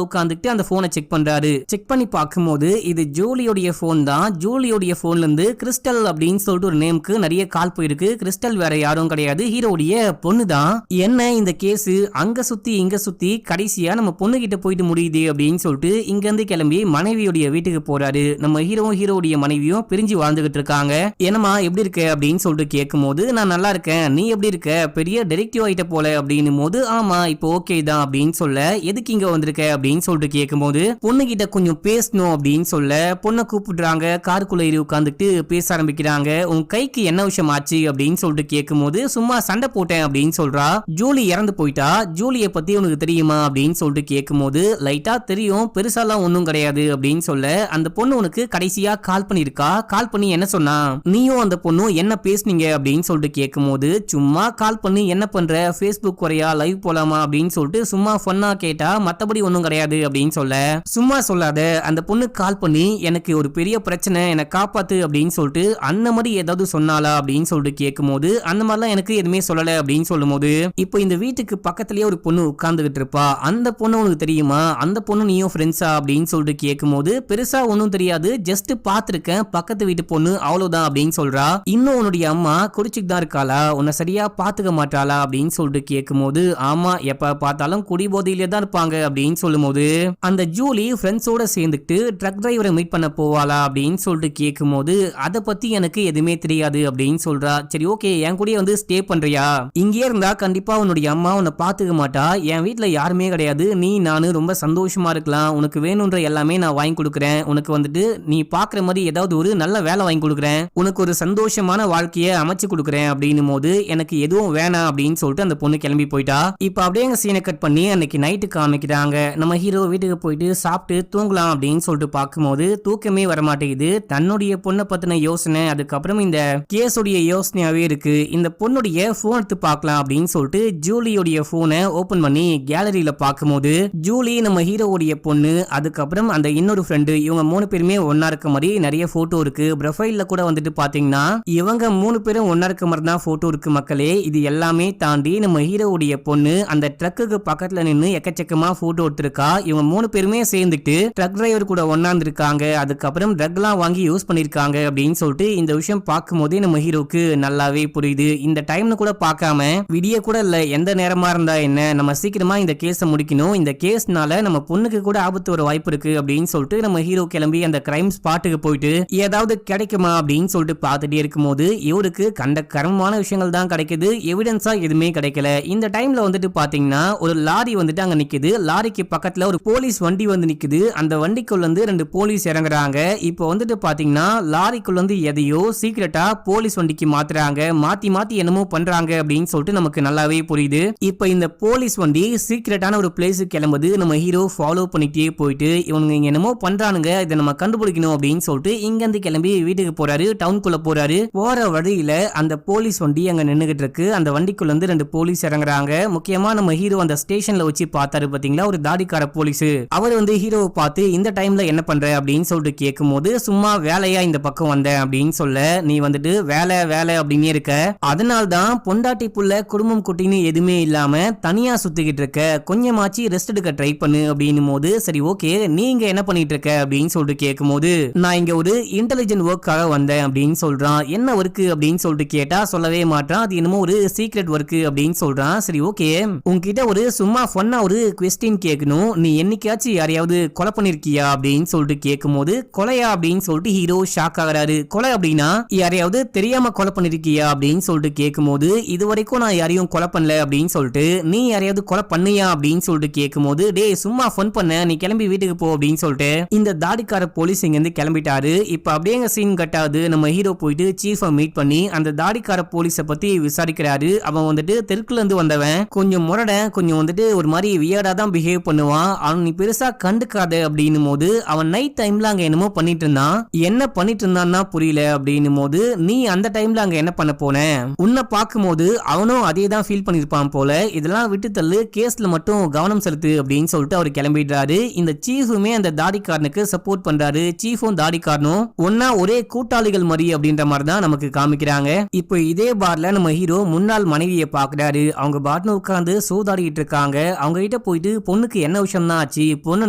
உட்காந்துட்டு அந்த போனை செக் பண்றாரு. செக் பண்ணி பார்க்கும்போது இது ஜூலியோடைய போன் தான். ஜூலியோடைய போன்ல இருந்து கிறிஸ்டல் அப்படின்னு சொல்லிட்டு ஒரு நேமுக்கு நிறைய கால் போயிருக்கு. கிறிஸ்டல் வேற யாரும் கிடையாது, ஹீரோடைய பொண்ணு தான். என்ன இந்த கேஸ் அங்க சுத்தி இங்க சுத்தி கடைசியா நம்ம பொண்ணு கிட்ட போயிட்டு முடியுது அப்படின்னு சொல்லிட்டு இங்க இருந்து கிளம்பி மனைவியோடைய வீட்டுக்கு போறாரு. நம்ம ஹீரோடைய மனைவியும் பிரிஞ்சு வாழ்ந்துகிட்டு இருக்காங்க. என்னமா எப்படி இருக்க அப்படின்னு சொல்லிட்டு கேட்கும்போது நான் நல்லா இருக்கேன், நீ எப்படி இருக்க, பெரிய டெடெக்டிவ் ஆயிட்ட போல அப்படின்னும் போது ஆமா இப்போ ஓகே தான் அப்படின்னு சொல்ல எதுக்கு இங்க வந்திருக்க அப்படின்னு சொல்லிட்டு கேட்கும்போது பொண்ணு கிட்ட கொஞ்சம் பேசணும் அப்படின்னு சொல்ல பொண்ணை கூப்பிடுறாங்க. காருக்குள்ள ஏறி உட்காந்துட்டு பேச ஆரம்பிக்கிறாங்க. உன் கைக்கு என்ன விஷயம் ஆச்சு அப்படின்னு சொல்லிட்டு கேட்கும்போது சும்மா சண்டை போட்டேன் அப்படின்னு சொல்றா. ஜூலி இறந்து போயிட்டா, ஜூலிய பத்தி உனக்கு தெரியுமா அப்படின்னு சொல்லிட்டு கேட்கும்போது லைட்டா தெரியும், பெருசாலாம் ஒன்னும் கிடையாது அப்படின்னு சொல்ல அந்த பொண்ணு உனக்கு கடைசியா கால் பண்ணிருக்கா, கால் பண்ணி என்ன சொன்னா, நீயும் அந்த பொண்ணும் என்ன பேசுனீங்க அப்படின்னு சொல்லிட்டு கேட்கும்போது சும்மா கால் பண்ணி என்ன பண்ற, ஃபேஸ்புக் வரையா, லைவ் போலாமா அப்படின்னு சொல்லிட்டு சும்மா ஃபன்னா கேட்டா, மத்தபடி ஒன்னும் கிடையாது அப்படின்னு சொல்ல சும்மா சொல்லாத, அந்த பொண்ணு கால் பண்ணி எனக்கு ஒரு பெரிய பிரச்சனை என்னை காப்பாத்து அப்படின்னு சொல்லிட்டு அந்த மாதிரி ஏதாவது சொன்னாலா அப்படின்னு சொல்லிட்டு கேட்கும்போது அந்த மாதிரிலாம் எனக்கு எதுவுமே சொல்லல அப்படின்னு சொல்லும் போது இப்போ இந்த வீட்டுக்கு பக்கத்துலயே ஒரு பொண்ணு உட்கார்ந்துகிட்டு இருப்பா, அந்த பொண்ணு உனக்கு தெரியுமா, அந்த பொண்ணு நீயும் ஃப்ரெண்ட்ஸா அப்படின்னு சொல்லிட்டு கேட்கும்போது பெருசா ஒன்னும் தெரியாது, ஜஸ்ட் பாத்துருக்கேன், பக்கத்து வீட்டு பொண்ணு அவ்வளவுதான் அப்படின்னு சொல்றா. இன்னும் உன்னுடைய அம்மா குடிச்சுட்டு தான் இருக்காளா, உன்னை சரியா பாத்துக்க மாட்டாளா அப்படின்னு சொல்லிட்டு கேட்கும்போது ஆமா எப்ப பார்த்தாலும் குடி போதையிலே தான் இருப்பாங்க அப்படின்னு சொல்லும் போது அந்த ஜூலி ஃப்ரெண்ட்ஸோட சேர்ந்துட்டு ட்ரக் டிரைவரை மீட் பண்ண போவாளா அப்படின்னு சொல்லிட்டு கேட்கும்போது அதை பத்தி எனக்கு எதுவுமே தெரியாது அப்படின்னு சொல்றா. சரி ஓகே என் கூட வந்து ஸ்டே பண்றியா, இங்கே இருந்தா கண்டிப்பா உன்னுடைய அம்மா உன்னை பாத்துக்க மாட்டா, என் வீட்டுல யாருமே கிடையாது, நீ நானு ரொம்ப சந்தோஷமா இருக்கலாம், உனக்கு வேணும்ன்ற எல்லாமே நான் வாங்கி கொடுக்குறேன், உனக்கு வந்துட்டு நீ பாக்குற மாதிரி ஏதாவது ஒரு நல்ல வேலை வாங்கி கொடுக்குறேன், உனக்கு ஒரு சந்தோஷமான வாழ்க்கையை அமைச்சு கொடுக்குறேன் அப்படின்னும் போது எனக்கு எதுவும் வேணாம் அப்படின்னு சொல்லிட்டு அந்த பொண்ணு கிளம்பி போயிட்டா. இப்ப அப்படியே எங்க சீனை கட் பண்ணி அன்னைக்கு நைட்டு காமிக்கிறாங்க. நம்ம ஹீரோ வீட்டுக்கு போயிட்டு சாப்பிட்டு தூங்கலாம் அப்படின்னு சொல்லிட்டு பார்க்கும்போது தூக்கமே வரமாட்டேங்குது. தன்னுடைய பொண்ணை பத்தின யோசனை, அதுக்கப்புறம் இந்த கேஸோடைய யோசனையாவே இருக்கு. இந்த பொண்ணுடைய போன் எடுத்து பார்க்கலாம் அப்படின்னு சொல்லிட்டு ஜூலியோடைய போனை ஓபன் பண்ணி கேலரியில பார்க்கும்போது ஜூலி நம்ம ஹீரோவுடைய பொண்ணு, அதுக்கப்புறம் அந்த இன்னொரு ஃப்ரெண்டு, இவங்க 3 பேருமே ஒன்னா இருக்க மாதிரி நிறைய போட்டோ இருக்கு. ப்ரொஃபைல்ல கூட வந்துட்டு பாத்தீங்கன்னா இவங்க 3 பேரும் ஒன்னா இருக்க மாதிரி தான் போட்டோ இருக்கு மக்களே. இது எல்லாமே தாண்டி நம்ம ஹீரோவுடைய பொண்ணு அந்த ட்ரக்குக்கு பக்கத்துல நின்று எக்கச்சக்கமா போட்டோ எடுத்திருக்கா. இவங்க 3 பேருமே சேர்ந்துட்டு ட்ரக் டிரைவர் கூட ஒன்னாந்துருக்காங்க, அதுக்கப்புறம் ட்ரக் எல்லாம் வாங்கி யூஸ் பண்ணிருக்காங்க அப்படின்னு சொல்லிட்டு இந்த விஷயம் பார்க்கும்போதே நம்ம ஹீரோக்கு நல்லாவே புரியுது. இந்த டைம்னு கூட பார்க்காம விடிய கூட இல்ல, எந்த நேரமா இருந்தா என்ன, நம்ம சீக்கிரமா இந்த கேஸை முடிக்கணும், இந்த கேஸ்னால நம்ம பொண்ணுக்கு கூட ஆபத்து வர வாய்ப்பு இருக்கு அப்படின்னு சொல்லிட்டு நம்ம ஹீரோ கிளம்பி அந்த கிரைம் ஸ்பாட்டுக்கு போயிட்டு ஏதாவது கிடைக்குமா அப்படின்னு சொல்லிட்டு பார்த்துட்டே இருக்கும்போது இவருக்கு கண்ட கரமான விஷயங்கள் தான் கிடைக்குது, எவிடன்ஸா எதுவுமே கிடைக்கல. இந்த டைம்ல வந்துட்டு பாத்தீங்கன்னா ஒரு லாரி வந்துட்டு அங்க நிக்குது, லாரிக்கு பக்கத்துல ஒரு போலீஸ் வண்டி வந்து நிக்குது, அந்த வண்டிக்குள்ள இருந்து 2 போலீஸ் இறங்குறாங்க. இப்போ வந்துட்டு பாத்தீங்கன்னா லாரிக்குள்ள இருந்து எதையோ சீக்கிரட்டா போலீஸ் வண்டிக்கு மாத்துறாங்க, மாத்தி மாத்தி என்னமோ பண்றாங்க அப்படின்னு சொல்லிட்டு நமக்கு நல்லாவே புரியுது. இப்போ இந்த போலீஸ் வண்டி சீக்கிரட்டான ஒரு பிளேஸ் கிளம்புது. நம்ம ஹீரோ ஃபாலோ பண்ணிட்டே போயிட்டு இவங்க இங்க என்னமோ பண்றானுங்க, இதை நம்ம கண்டுபிடிக்கணும் அப்படின்னு சொல்லிட்டு இங்க இருந்து கிளம்பி வீட்டுக்கு போறாரு, டவுனுக்குள்ள போறாரு. போற வழியில அந்த போலீஸ் வண்டி அங்க நின்னுகிட்டு இருக்கு, அந்த வண்டிக்குள்ள இருந்து 2 போலீஸ் இறங்குறாங்க. முக்கியமா நம்ம ஹீரோ அந்த ஸ்டேஷன்ல வச்சு பார்த்தாரு பாத்தீங்களா ஒரு தாடிக்கார போலீஸ், அவர் வந்து ஹீரோவை பார்த்து இந்த டைம்ல என்ன பண்ற அப்படின்னு சொல்லிட்டு கேட்கும்போது சும்மா வேலையா இந்த பக்கம் வந்தேன் அப்படின்னு சொல்ல, நீ வந்துட்டு வேலை வேலை அப்படின்னு இருக்க, அதனால்தான் பொண்டாட்டி புள்ள குடும்பம் குட்டின்னு எதுவுமே இல்லாம தனியா சுத்திக்கிட்டு இருக்க, கொஞ்சமாச்சு ரெஸ்ட் எடுக்க ட்ரை பண்ணு அப்படின்னும் போது சரி ஓகே நீங்க என்ன பண்ணிட்டு இருக்க அப்படின்னு சொல்லிட்டு கேட்கும்போது நான் இங்க ஒரு இன்டெலிஜென்ட் ஒர்க்காக வந்தேன் அப்படின்னு சொல்றான். என்ன ஒர்க் அப்படின்னு சொல்லிட்டு கேட்டா சொல்லவே மாட்டான், அது என்னமோ ஒரு சீக்ரெட் ஒர்க் அப்படின்னு சொல்றான். சரி ஓகே உன்கிட்ட ஒரு சும்மா ஃபன்னா ஒரு குவெஸ்டின் கேட்கணும், நீ என்னைக்காச்சும் யாரையாவது கொலை பண்ணிருக்கியா அப்படின்னு சொல்லிட்டு கேட்கும்போது கொலையா அப்படின்னு சொல்லிட்டு ஹீரோ ஷாக் ஆகுறாரு. கொலை அப்படின்னா யாரையாவது தெரியாம கொலை பண்ணிருக்கியா அப்படின்னு சொல்லிட்டு கேட்கும்போது இது வரைக்கும் நான் யாரையும் கொலை பண்ணல அப்படின்னு சொல்லிட்டு, நீ யாரையாவது கொலை பண்ணியா அப்படின்னு சொல்லிட்டு கேட்கும்போது டேய் சும்மா ஃபன் பண்ண, நீ கிளம்பி வீட்டுக்கு போ அப்படின்னு சொல்லிட்டு இந்த தாடிக்கார போலீஸ் இங்க இருந்து கிளம்பிட்டாரு. இப்ப அப்படியே சீன் கட்டாது. நம்ம ஹீரோ போயிட்டு சீஃபை மீட் பண்ணி அந்த தாடிக்கார போலீஸை பத்தி விசாரிக்கிறாரு. அவன் வந்துட்டு தெற்குல இருந்து வந்தவன், கொஞ்சம் முரட, பையன் கொஞ்சம் வந்துட்டு ஒரு மாதிரி வியர்டா தான் பிஹேவ் பண்ணுவான், அவன் நீ பெருசா கண்டுக்காத அப்படின்னும் போது அவன் நைட் டைம்ல அங்க என்னமோ பண்ணிட்டு இருந்தான், என்ன பண்ணிட்டு இருந்தான்னா புரியல அப்படின்னும் போது நீ அந்த டைம்ல அங்க என்ன பண்ண போன, உன்னை பார்க்கும்போது அவனும் அதே தான் ஃபீல் பண்ணிருப்பான் போல, இதெல்லாம் விட்டு தள்ளு, கேஸ்ல மட்டும் கவனம் செலுத்து அப்படின்னு சொல்லிட்டு அவர் கிளம்பிடுறாரு. இந்த சீஃபுமே அந்த தாடிக்காரனுக்கு சப்போர்ட் பண்றாரு. சீஃபும் தாடிக்காரனும் ஒன்னா ஒரே கூட்டாளிகள் மாதிரி அப்படின்ற மாதிரி தான் நமக்கு காமிக்கிறாங்க. இப்போ இதே பார்ல நம்ம ஹீரோ முன்னாள் மனைவியை பாக்குறாரு. அவங்க பாட்னு உட்கார்ந்து சூதாடிட்டு இருக்காங்க. அவங்க கிட்ட போயிட்டு பொண்ணுக்கு என்ன விஷயம் தான் ஆச்சு, பொண்ணு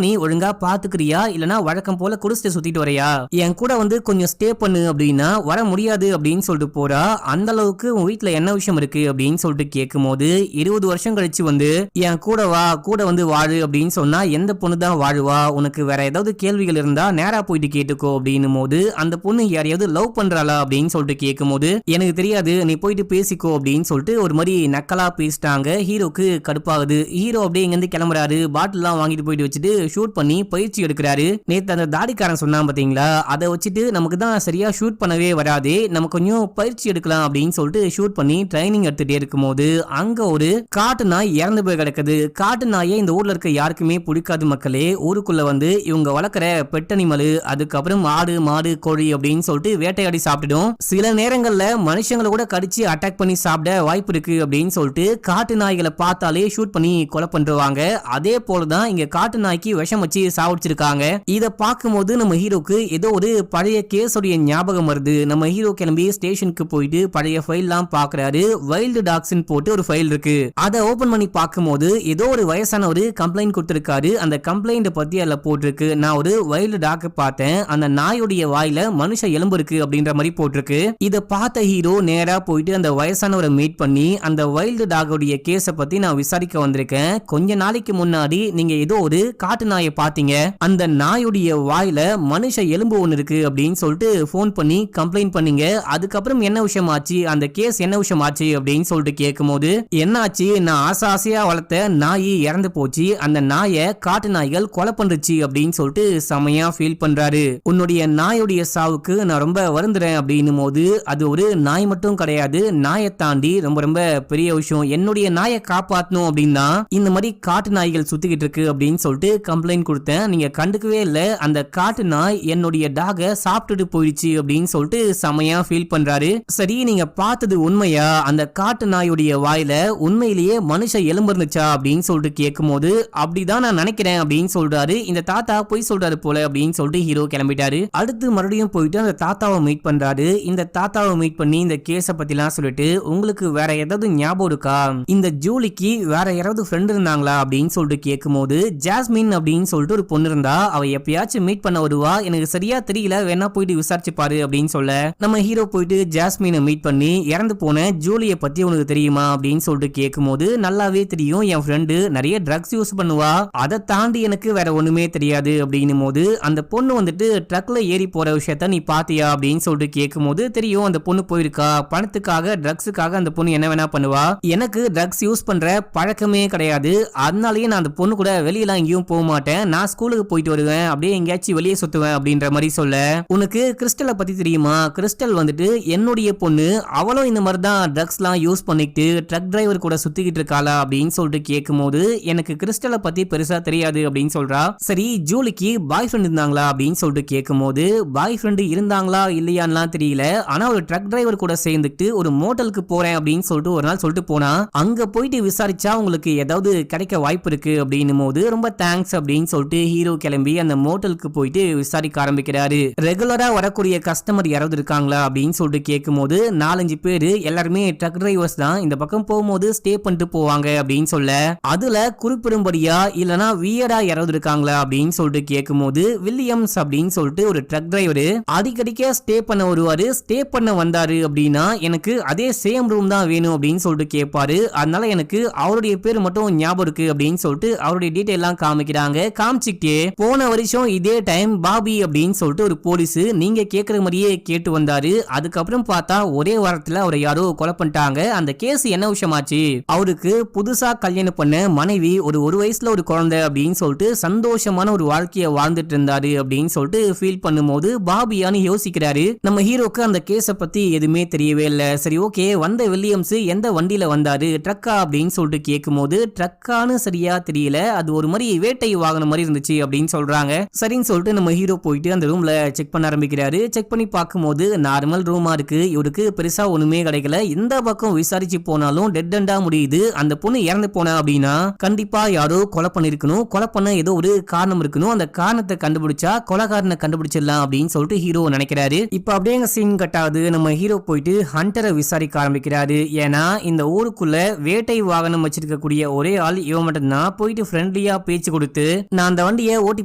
நீ ஒழுங்கா பாத்துக்கிறியா இல்லனா வழக்கம் போல குடிச்சிட்டு சுத்திட்டு வரையா, என் கூட வந்து கொஞ்சம் ஸ்டே பண்ணு அப்படின்னா வர முடியாது அப்படின்னு சொல்லிட்டு போறா. அந்த அளவுக்கு உன் வீட்டுல என்ன விஷயம் இருக்கு அப்படின்னு சொல்லிட்டு கேட்கும் போது 20 வருஷம் கழிச்சு வந்து என் கூட வா, கூட வந்து வாழு அப்படின்னு சொன்னா எந்த பொண்ணு தான் வாழுவா, உனக்கு வேற ஏதாவது கேள்விகள் இருந்தா நேரா போயிட்டு கேட்டுக்கோ அப்படின்னும் போது அந்த பொண்ணு யாரையாவது லவ் பண்றாளா அப்படின்னு சொல்லிட்டு கேட்கும் போது எனக்கு தெரியாது, நீ போயிட்டு பேசிக்கோ அப்படின்னு சொல்லிட்டு ஒரு மாதிரி நக்கலா பேசிட்டாங்க. ஹீரோக்கு கடுப்பாகுது. ஹீரோ அப்படியே இங்க இருந்து கிளம்புறாரு. பாட்டில் எல்லாம் வாங்கிட்டு போயிட்டு வச்சுட்டு ஷூட் பண்ணி பயிற்சி எடுக்கிறாரு. நேத்து அந்த தாடிக்காரன் சொன்னா பாத்தீங்களா, அதை வச்சுட்டு நமக்கு தான் சரியா ஷூட் பண்ணவே வராதே, நம்ம கொஞ்சம் பயிற்சி எடுக்கலாம் அப்படின்னு சொல்லிட்டு ஷூட் பண்ணி ட்ரைனிங் எடுத்துட்டே இருக்கும் போது அங்க ஒரு காட்டு நாய் இறந்து போய் கிடக்குது. காட்டு நாயை இந்த ஊர்ல இருக்க யாருக்குமே பிடிக்காது மக்களே. ஊருக்குள்ள வந்து இவங்க வளர்க்குற பெட் அனிமல், அதுக்கப்புறம் ஆடு மாடு கோழி அப்படின்னு சொல்லிட்டு வேட்டையாடி சாப்பிட்டுடும். சில நேரங்கள்ல மனுஷங்களை கூட கடிச்சு அட்டாக் பண்ணி சாப்பிட வாய்ப்பு இருக்கு அப்படின்னு சொல்லிட்டு காட்டு நாய்களை பார்த்தாலே ஷூட் பண்ணி கொலை பண்றாங்க. அதே போலதான் இங்க காட்டு நாய்க்கு விஷம் வச்சு சாவடிச்சிருக்காங்க. இத பார்க்கும்போது நம்ம ஹீரோக்கு ஏதோ ஒரு பழைய கேஸோடைய ஞாபகம் வருது. நம்ம ஹீரோ கிளம்பி ஸ்டேஷனுக்கு போயிட்டு பழைய ஃபைல் எல்லாம் பாக்குறாரு. வைல்டு டாக்ஸ்னு போட்டு ஒரு ஃபைல் இருக்கு. அதை ஓபன் பண்ணி பார்க்கும்போது ஏதோ ஒரு வயசான ஒரு கம்ப்ளைண்ட் கொடுத்திருக்காரு. அந்த கம்ப்ளைண்ட் பத்தி அதுல போட்டிருக்கு, நான் ஒரு வைல்டு டாக் பார்த்தேன், அந்த நாயுடைய வாயில மனுஷ எலும்பு இருக்கு அப்படின்ற மாதிரி போட்டிருக்கு. இத பார்த்த ஹீரோ நேரா போயிட்டு அந்த வயசானவரை மீட் பண்ணி அந்த வைல்டு டாகோடைய கேஸ பத்தி நான் விசாரிக்க வந்திருக்கேன். கொஞ்ச நாளைக்கு முன்னாடி நீங்க ஏதோ ஒரு காட்டு நாயை பாத்தீங்க, அந்த நாயுடைய வாயில மனுஷ எலும்பு ஒண்ணு இருக்கு அப்படின்னு சொல்லிட்டு போன் பண்ணி கம்ப்ளைண்ட் பண்ணீங்க. அதுக்கப்புறம் என்ன விஷயம் ஆச்சு, அந்த கேஸ் என்ன விஷயம் ஆச்சு அப்படின்னு சொல்லிட்டு கேட்கும்போது என்னாச்சு, நான் ஆசையா வளர்த்த நாய் இறந்து போச்சு, அந்த நாயை காட்டு நாய்கள் கொலை பண்ணுச்சு அப்படின்னு சொல்லிட்டு செமையா ஃபீல் பண்றாரு. உன்னுடைய நாயுடைய சாவுக்கு நான் ரொம்ப வருந்துறேன் அப்படின்னும் போது அது ஒரு நாய் மட்டும் கிடையாது, நாயை தாண்டி ரொம்ப ரொம்ப பெரிய விஷயம், என்னுடைய நாயை காப்பாற்றணும் அப்படின்னா இந்த மாதிரி காட்டு நாய்கள் சுத்திக்கிட்டு இருக்கு அப்படின்னு சொல்லிட்டு கம்ப்ளைண்ட் கொடுத்தேன், நீங்க கண்டுக்கவே இல்லை, அந்த காட்டு நாய் என்னுடைய டாக சாப்பிட்டுட்டு போயிடுச்சு அப்படின்னு சொல்லிட்டு செமையா ஃபீல் பண்றாரு. சரி நீங்க பார்த்தது உண்மையா, அந்த காட்டு நாயுடைய வாயில உண்மையிலேயே மனுஷ எலும்பு இருந்துச்சா அப்படின்னு சொல்லிட்டு கேட்கும் போது அப்படிதான் நான் நினைக்கிறேன் அப்படின்னு சொல்றாரு. இந்த தாத்தா போய் சொல்றாரு போல அப்படின்னு சொல்லிட்டு ஹீரோ கிளம்பிட்டாரு. அடுத்து மறுபடியும் போயிட்டு அந்த தாத்தாவை மீட் பண்றாரு. இந்த தாத்தாவை மீட் பண்ணி இந்த கேஸ பத்திலாம் சொல்லிட்டு உங்களுக்கு வேற ஏதாவது ஞாபகம் இருக்கா, இந்த ஜூலிக்கு வேற யாராவது ஃப்ரெண்ட் இருந்தாங்களா அப்படின்னு சொல்லிட்டு கேட்கும்போது ஜாஸ்மின் அப்படின்னு சொல்லிட்டு ஒரு பொண்ணு இருந்தா, அவ எப்பயாச்சும் மீட் பண்ண வருவா, எனக்கு சரியா தெரியல, வேணா போயிட்டு விசாரிச்சு பாரு அப்படின்னு சொல்ல நம்ம ஹீரோ போயிட்டு ஜாஸ்மினை மீட் பண்ணி இறந்து போன ஜூலியை பத்தி உனக்கு தெரியுமா அப்படின்னு சொல்லிட்டு கேட்கும்போது நல்லாவே தெரியும், என் ஃப்ரெண்டு நிறைய ட்ரக்ஸ் யூஸ் பண்ணுவா, அதை தாண்டி எனக்கு வேற ஒண்ணுமே தெரியாது அப்படின்னும் போது அந்த பொண்ணு வந்துட்டு ட்ரக்ல ஏறி போற விஷயத்த நீ பாத்தியா அப்படின்னு சொல்லிட்டு கேட்கும்போது தெரியும், அந்த பொண்ணு போயிருக்கா, பணத்துக்காக ட்ரக்ஸுக்காக அந்த பொண்ணு என்ன வேணா பண்ணுவா, எனக்கு ட்ரக்ஸ் யூஸ் பண்ற பழக்கமே கிடையாது, அதனாலயே நான் அந்த பொண்ணு கூட வெளியெல்லாம் எங்கேயும் போக மாட்டேன், நான் ஸ்கூலுக்கு போயிட்டு வருவேன், அப்படியே எங்கேயாச்சும் வெளியே சுத்துவேன் அப்படின்ற மாதிரி சொல்ல உனக்கு கிறிஸ்டலை பத்தி தெரியுமா, கிறிஸ்டல் வந்துட்டு என்னுடைய பொண்ணு, அவளும் இந்த மாதிரி தான் ட்ரக்ஸ் எல்லாம் யூஸ் பண்ணிட்டு ட்ரக் டிரைவர் கூட சுத்திக்கிட்டு இருக்காளா அப்படின்னு சொல்லிட்டு கேட்கும்போது எனக்கு கிறிஸ்டலை பத்தி பெருசா தெரியாது அப்படின்னு சொல்றா. சரி ஜூலிக்கு பாய் ஃப்ரெண்ட் இருந்தாங்களா அப்படின்னு சொல்லிட்டு கேட்கும்போது பாய் ஃப்ரெண்ட் இருந்தாங்களா இல்லையான்லாம் தெரியல, ஆனா ஒரு ட்ரக் டிரைவர் கூட சேர்ந்துட்டு ஒரு மோட்டலுக்கு போறேன் அப்படின்னு சொல்லிட்டு ஒரு நாள் சொல்லிட்டு போனா, அங்க போயிட்டு விசாரிச்சா உங்களுக்கு ஏதாவது கிடைக்க வாய்ப்பு இருக்கு அப்படின்னும் போது ரொம்ப தேங்க்ஸ் அப்படின்னு சொல்லிட்டு ஹீரோ கிளம்பி அந்த மோட்டலுக்கு போயிட்டு விசாரிக்க ஆரம்பிக்கிறாரு. ரெகுலரா வரக்கூடிய கஸ்டமர் யாராவது இருக்காங்களா அப்படின்னு சொல்லிட்டு கேட்கும்போது 4-5 பேரு எல்லாருமே ட்ரக் டிரைவர்ஸ் தான், இந்த பக்கம் போகும்போது ஸ்டே பண்ணிட்டு போவாங்க அப்படின்னு சொல்ல அதுல குறிப்பிடும்படியா இல்லனா வியடா யாராவது இருக்காங்களா அப்படின்னு சொல்லிட்டு கேட்கும்போது வில்லியம்ஸ் அப்படின்னு சொல்லிட்டு ஒரு ட்ரக் டிரைவர் அடிக்கடிக்க ஸ்டே பண்ண வருவாரு, ஸ்டே பண்ண வந்தாரு அப்படின்னா எனக்கு அதே சேம் ரூம் தான் வேணும் அப்படின்னு சொல்லிட்டு கேட்பாரு, அதனால எனக்கு அவருடைய பேர் மட்டும் ஞாபகம் இருக்கு அப்படின்னு சொல்லிட்டு அவருடைய டீடைல் எல்லாம் காமிக்கிறாங்க. காமிச்சிட்டே போன வருஷம் இதே டைம் பாபி அப்படின்னு சொல்லிட்டு ஒரு போலீஸ் நீங்க கேட்கற மாதிரியே கேட்டு வந்தாரு, அதுக்கப்புறம் பார்த்தா ஒரே வாரத்துல அவரை யாரோ கொலை பண்ணிட்டாங்க, அந்த கேஸ் என்ன விஷயமாச்சு, அவருக்கு புதுசா கல்யாணம் பண்ண மனைவி ஒரு வயசுல ஒரு குழந்தை அப்படின்னு சொல்லிட்டு சந்தோஷமான ஒரு வாழ்க்கையை வாழ்ந்துட்டு இருந்தாரு அப்படின்னு சொல்லிட்டு ஃபீல் பண்ணும்போது பாபியான்னு யோசிக்கிறாரு. நம்ம ஹீரோக்கு அந்த கேஸ பத்தி எதுவுமே தெரியவே இல்லை. சரி ஓகே, வந்த வில்லியம்ஸ் எந்த வண்டியில வந்தாரு, ட்ரக்கா அப்படின்னு சொல்லிட்டு கேட்கும்போது ட்ரக்கானு சரியா தெரியல, அது ஒரு மாதிரி வேட்டை வாகனம் மாதிரி இருந்துச்சு அப்படின்னு சொல்றாங்க. சரின்னு சொல்லிட்டு நம்ம ஹீரோ போயிட்டு அந்த ரூம்ல செக் பண்ண ஆரம்பிக்கிறாரு. செக் பண்ணி பார்க்கும்போது நார்மல் ரூமா இருக்கு. இவருக்கு பெருசா ஒண்ணுமே கிடைக்கல. இந்த பக்கம் விசாரிச்சு போனாலும் டெட் எண்டா முடியுது. அந்த பொண்ணு இறந்து போனா அப்படின்னா கண்டிப்பா யாரோ கொலை பண்ணிருக்கணும். கொலை பண்ண ஏதோ ஒரு காரணம் இருக்கணும். அந்த காரணத்தை கண்டுபிடிச்சா கொலைகாரனை கண்டுபிடிச்சிடலாம் அப்படின்னு சொல்லிட்டு ஹீரோ நினைக்கிறாரு. இப்ப அப்படியே சீன் கட்டாது. நம்ம ஹீரோ போயிட்டு ஹண்டரை விசாரிக்க ஆரம்பிக்கிறாரு. ஏன்னா இந்த ஊருக்குள்ள வேட்டை வாகனம் வச்சிருக்கக்கூடிய ஒரே ஆள் இவன் மட்டும் தான். போயிட்டு ஃப்ரெண்ட்லியா பேச்சு கொடுத்து நான் அந்த வண்டியை ஓட்டி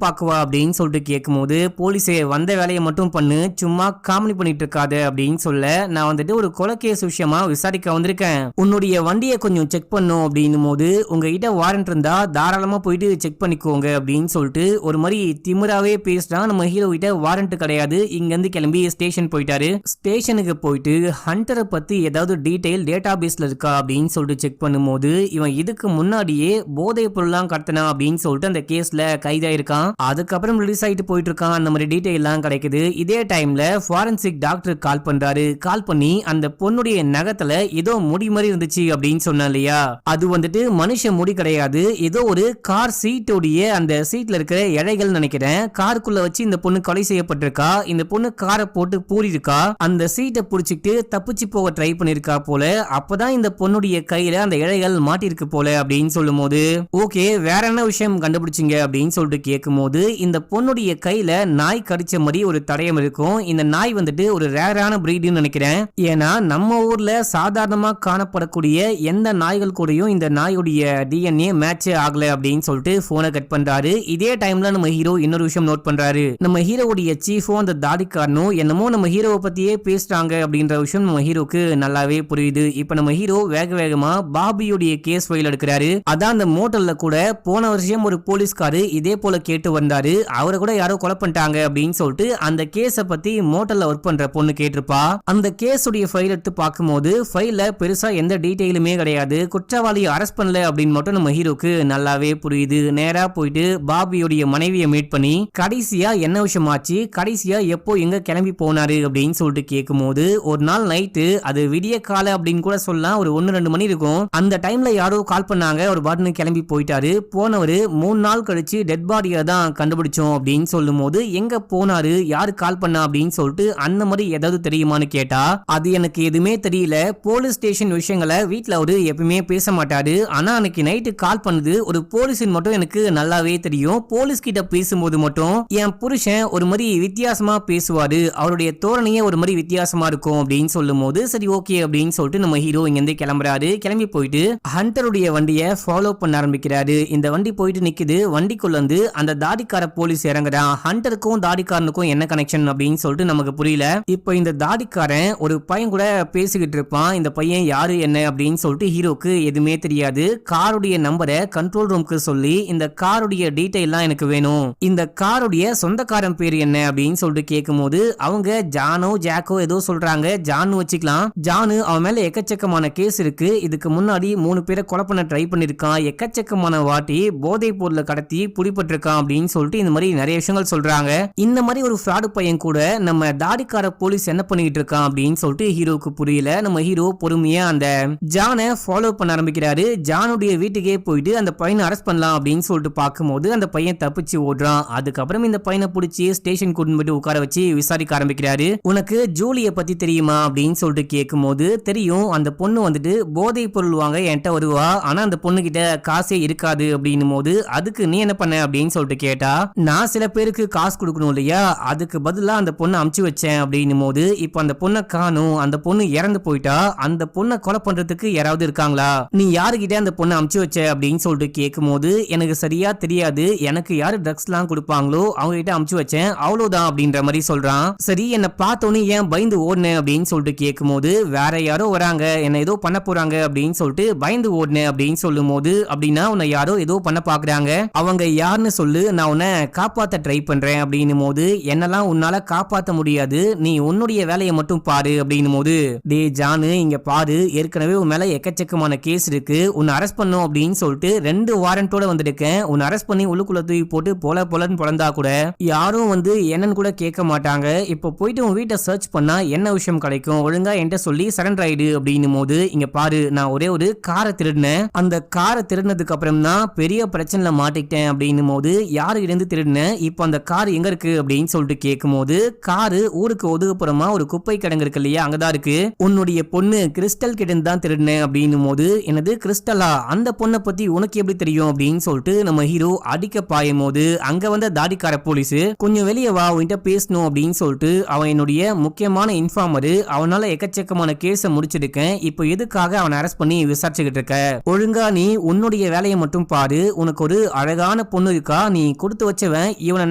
பார்க்கவா அப்படின்னு சொல்லிட்டு கேட்கும்போது போலீஸே வந்த வேலையை மட்டும் பண்ணு, சும்மா காமெடி பண்ணிட்டு இருக்காது அப்படின்னு சொல்ல, நான் வந்துட்டு ஒரு கொலை கேஸ் விஷயமா விசாரிக்க வந்திருக்கேன், உன்னுடைய வண்டியை கொஞ்சம் செக் பண்ணும் அப்படின்னும் போது உங்ககிட்ட வாரண்ட் இருந்தா தாராளமா போயிட்டு செக் பண்ணிக்கோங்க அப்படின்னு சொல்லிட்டு ஒரு மாதிரி திமிராவே பேசினா. நம்ம ஹீரோ கிட்ட வாரண்ட் கிடையாது. இங்க இருந்து கிளம்பி ஸ்டேஷன் போயிட்டாரு. ஸ்டேஷனுக்கு போயிட்டு ஹண்டரை பத்தி ஏதாவது டீடைல் டேட்டா பேஸ்ல இருக்கா அப்படின்னு சொல்லிட்டு செக் பண்ணும்போது இவன் இதுக்கு முன்னாடியே போதை பொருள்லாம் கடத்தினா அப்படின்னு சொல்லிட்டு அந்த கேஸ்ல கைதாயிருக்கான். அதுக்கப்புறம் ரிலீஸ் ஆயிட்டு போயிட்டு இருக்கான். அந்த மாதிரி டீடைல் எல்லாம் கிடைக்குது. இதே டைம்ல ஃபாரன்சிக் டாக்டர் கால் பண்றாரு. கால் பண்ணி அந்த பொண்ணுடைய நகத்துல ஏதோ முடி மாதிரி இருந்துச்சு அப்படின்னு சொன்னா இல்லையா, அது வந்துட்டு மனுஷ முடி கிடையாது. ஏதோ ஒரு கார் சீட்டோடைய அந்த சீட்ல இருக்கிற இழைகள் நினைக்கிறேன். காருக்குள்ள வச்சு இந்த பொண்ணு கொலை செய்யப்பட்டிருக்கா. இந்த பொண்ணு காரை போட்டு பூரி இருக்கா. அந்த சீட்டை புடிச்சிட்டு தப்பிச்சு போக ட்ரை பண்ணிருக்கா போல. அப்பதான் இந்த பொண்ணுடைய கையில அந்த இழைகள் மாட்டிருக்கு போல அப்படின்னு சொல்லும் போது ஓகே வேற என்ன விஷயம் கண்டுபிடிச்சிங்க அப்படின்னு சொல்லிட்டு கேட்கும் போது இந்த பொண்ணுடைய கையில நாய் கடிச்ச மாதிரி ஒரு தடயம் இருக்கும். இந்த நாய் வந்துட்டு ஒரு ரேரான பிரீடுன்னு நினைக்கிறேன். ஏன்னா நம்ம ஊர்ல சாதாரணமா காணப்படக்கூடிய எந்த நாய்கள் கூடயும் இந்த நாயுடைய டிஎன்ஏ மேட்ச் ஆகல அப்படின்னு சொல்லிட்டு போனை கட் பண்றாரு. இதே டைம்ல நம்ம ஹீரோ இன்னொரு விஷயம் நோட் பண்றாரு. நம்ம ஹீரோவுடைய சீஃபும் அந்த தாடிக்காரனும் என்னமோ நம்ம ஹீரோவை பத்தியே பேசுறாங்க அப்படின்ற விஷயம் நம்ம ஹீரோக்கு நல்லாவே புரியுது. இப்ப நம்ம ஹீரோ வேக வேகமா பாபியுடைய கேஸ் ஃபைல் எடுக்கிறாரு. அதான் அந்த மோட்டல்ல கூட போன வருஷம் ஒரு போலீஸ்காரு இதே போல கேட்டு வந்தாரு. அவரை கூட யாரோ கொலை பண்ணிட்டாங்க அப்படின்னு சொல்லிட்டு அந்த கேஸ பத்தி மோட்டல்ல ஒர்க் பண்ற பொண்ணு கேட்டிருப்பா. அந்த கேஸ் உடைய ஃபைல் எடுத்து பார்க்கும்போது ஃபைல்ல பெருசா எந்த டீடைலுமே கிடையாது. குற்றவாளியை அரெஸ்ட் பண்ணல அப்படின்னு மட்டும் நம்ம ஹீரோக்கு நல்லாவே புரியுது. நேரா போயிட்டு பாபியுடைய மனைவியை மீட் பண்ணி கடைசியா என்ன விஷயம் ஆச்சு, கடைசியா எப்போ எங்க கிளம்பி போனாரு அப்படின்னு சொல்லிட்டு கேட்கும்போது ஒரு நாள் நைட்டு, அது விடிய கால அப்படின்னு கூட சொல்லலாம், ஒரு 1-2 மணி இருக்கும். அந்த டைம்ல யாரோ கால் பண்ணாங்க. ஒரு பாட்டுன்னு கிளம்பி போயிட்டாரு. போனவரு 3 நாள் கழிச்சு டெட் பாடியை தான் கண்டுபிடிச்சோம் அப்படின்னு சொல்லும் போது எங்க போனாரு, யாரு கால் பண்ணா அப்படின்னு சொல்லிட்டு அந்த மாதிரி ஏதாவது தெரியுமான்னு கேட்டா அது எனக்கு எதுவுமே தெரியல. போலீஸ் ஸ்டேஷன் விஷயங்களை வீட்டுல அவரு எப்பவுமே பேச மாட்டாரு. ஆனா அன்னைக்கு நைட்டு கால் பண்ணது ஒரு போலீஸின் மட்டும் எனக்கு நல்லாவே தெரியும். போலீஸ் கிட்ட பேசும்போது மட்டும் என் புருஷன் ஒரு மாதிரி வித்தியாசமா பேசுவாரு, அவருடைய தோரணையே ஒரு மாதிரி வித்தியாசமா இருக்கும் அப்படின்னு சொல்லும் போது சரி ஓகே அப்படின்னு சொல்லிட்டு நம்ம ஹீரோ இங்க இருந்து கிளம்புறாரு. கிளம்பி போயிட்டு ஹண்டருடைய வண்டியை ஃபாலோ பண்ண ஆரம்பிக்கிறாரு. இந்த வண்டி போயிட்டு நிக்குது. வண்டிக்குள்ள வந்து அந்த தாடிக்கார போலீஸ் இறங்குறான். ஹண்டருக்கும் தாடிக்காரனுக்கும் என்ன கனெக்ஷன் அப்படின்னு சொல்லிட்டு நமக்கு புரியல. இப்போ இந்த தாடிக்காரன் ஒரு பையன் கூட பேசிக்கிட்டு இருப்பான். இந்த பையன் யாரு என்ன அப்படின்னு சொல்லிட்டு ஹீரோக்கு எதுவுமே தெரியாது. காருடைய நம்பரை கண்ட்ரோல் ரூமுக்கு சொல்லி இந்த காருடைய டீடைல்லாம் எனக்கு வேணும், இந்த காருடைய சொந்தக்காரன் பேர் என்ன அப்படின்னு சொல்லிட்டு கேட்கும்போது அவங்க ஜானோ ஜாக்கோ ஏதோ சொல்றாங்க. ஜானு வச்சுக்கலாம். ஜானு அவன் மேல எக்கச்சக்கமான கேஸ் இருக்கு. இதுக்கு முன்னாடி 3 பேரை கொலை பண்ண ட்ரை பண்ணிருக்கான். எக்கச்சக்கமான வாட்டி போதை பொருளை கடத்தி புடிபட்டிருக்கான் அப்படின்னு சொல்லிட்டு இந்த மாதிரி நிறைய விஷயங்கள் சொல்றாங்க. இந்த மாதிரி ஒரு ஃப்ராடு பையன் கூட நம்ம தாடிக்கார போலீஸ் என்ன பண்ணிட்டு இருக்கான் அப்படின்னு சொல்லிட்டு ஹீரோக்கு புரியல. நம்ம ஹீரோ பொறுமையா அந்த ஜானை ஃபாலோ பண்ண ஆரம்பிக்கிறாரு. ஜானுடைய வீட்டுக்கே போயிட்டு அந்த பையனை அரெஸ்ட் பண்ணலாம் அப்படின்னு சொல்லிட்டு பார்க்கும்போது அந்த பையன் தப்பிச்சு ஓடுறான். அதுக்கப்புறம் இந்த பையனை பிடிச்சி ஸ்டேஷன் கூட்டிட்டு போயிட்டு உட்கார வச்சு விசாரிக்க ஆரம்பிக்கிறாரு. உனக்கு ஜூலிய பத்தி தெரியுமா அப்படின்னு சொல்லிட்டு கேட்கும்போது தெரியும், அந்த பொண்ணு வந்துட்டு போதை பொருள் வாங்க என்கிட்ட வருவா, ஆனா அந்த பொண்ணு கிட்ட காசே இருக்காது அப்படின்னும் போது அதுக்கு நீ என்ன பண்ண அப்படின்னு சொல்லிட்டு கேட்டா நான் சில பேருக்கு காசு கொடுக்கணும் இல்லையா, அதுக்கு பதிலா அந்த பொண்ணை அமுச்சு வச்சேன் அப்படின்னும் போது இப்ப அந்த பொண்ணை காணும், அந்த பொண்ணு இறந்து போயிட்டா, அந்த பொண்ணை கொலை பண்றதுக்கு யாராவது இருக்காங்களா, நீ யாருகிட்ட அந்த பொண்ணை அமுச்சு வச்ச அப்படின்னு சொல்லிட்டு கேட்கும் போது எனக்கு சரியா தெரியாது, எனக்கு யாரு ட்ரக்ஸ் எல்லாம் கொடுப்பாங்களோ அவங்க கிட்ட அமுச்சு வச்சேன் அவ்வளவுதான் அப்படின்ற மாதிரி சொல்றான். சரி என்ன பார்த்தோன்னு ஏன் பயந்து ஓடுனேன் அப்படின்னு சொல்லிட்டு கேட்கும் போது வேற யாரோ வராங்க, என்ன ஏதோ பண்ண போறாங்க அப்படின்னு சொல்லிட்டு பயந்து ஓடுனேன் அப்படின்னு சொல்லும் போது அப்படின்னா உன்னை யாரோ ஏதோ பண்ண பாக்குறாங்க, அவங்க யாருன்னு சொல்லு, நான் உன்னை காப்பாத்த ட்ரை பண்றேன் அப்படின்னும் போது என்னெல்லாம் உன்னால காப்பாத்த முடியாது, நீ உன்னுடைய வேலையை மட்டும் பாரு அப்படின்னும் போது டே ஜானு இங்க பாரு, ஏற்கனவே உன் மேல எக்கச்சக்கமான கேஸ் இருக்கு, உன்னை அரெஸ்ட் பண்ணும் அப்படின்னு சொல்லிட்டு 2 வாரண்டோட வந்திருக்கேன், உன்னை அரெஸ்ட் பண்ணி உள்ளுக்குள்ள தூக்கி போட்டு போலன்னு பொழந்தா கூட யாரும் வந்து என்னன்னு கூட கேட்க மாட்டாங்க, இப்போ போயிட்டு உன் வீட்டை சர்ச் பண்ணா என்ன விஷயம் கிடைக்கும், ஒழுங்கா என்கிட்ட சொல்லி சரண்டர் ஆயிடு அப்படின்னும் போது இங்க பாரு நான் ஒரே ஒரு காரை காரை திருடினேன், அந்த காரை திருடினதுக்கு அப்புறம் தான் பெரிய பிரச்சனைல மாட்டிக்கிட்டேன் அப்படின்னும் போது யாரு இருந்து திருடினேன், இப்போ அந்த கார் எங்க இருக்கு அப்படின்னு சொல்லிட்டு கேட்கும் போது காரு ஊருக்கு ஒதுக்குப்புறமா ஒரு குப்பை கிடங்கு இருக்கு இல்லையா, அங்கதான் இருக்கு. உன்னுடைய பொண்ணு கிறிஸ்டல் கிட்ட தான் திருடினேன் அப்படின்னும் போது என்னது கிறிஸ்டலா, அந்த பொண்ணை பத்தி உனக்கு எப்படி தெரியும் அப்படின்னு சொல்லிட்டு நம்ம ஹீரோ அடிக்க பாயும் போது அங்க வந்த தாடிக்கார போலீஸ் கொஞ்சம் வெளியே வா உன்கிட்ட பேசணும் அப்படின்னு சொல்லிட்டு அவன் என்னுடைய முக்கியமான இன்ஃபார்மரு, அவனால எக்கச்சக்கமான கேஸ முடிச்சிருக்கேன், இப்போ எதுக்காக அவனை அரெஸ்ட் பண்ணி விசாரிச்சுக்கிட்டு இருக்க, ஒழுங்கா நீ உன்னுடைய வேலையை மட்டும் பாரு, உனக்கு ஒரு அழகான பொண்ணு இருக்கா, நீ கொடுத்து வச்சவன், இவனை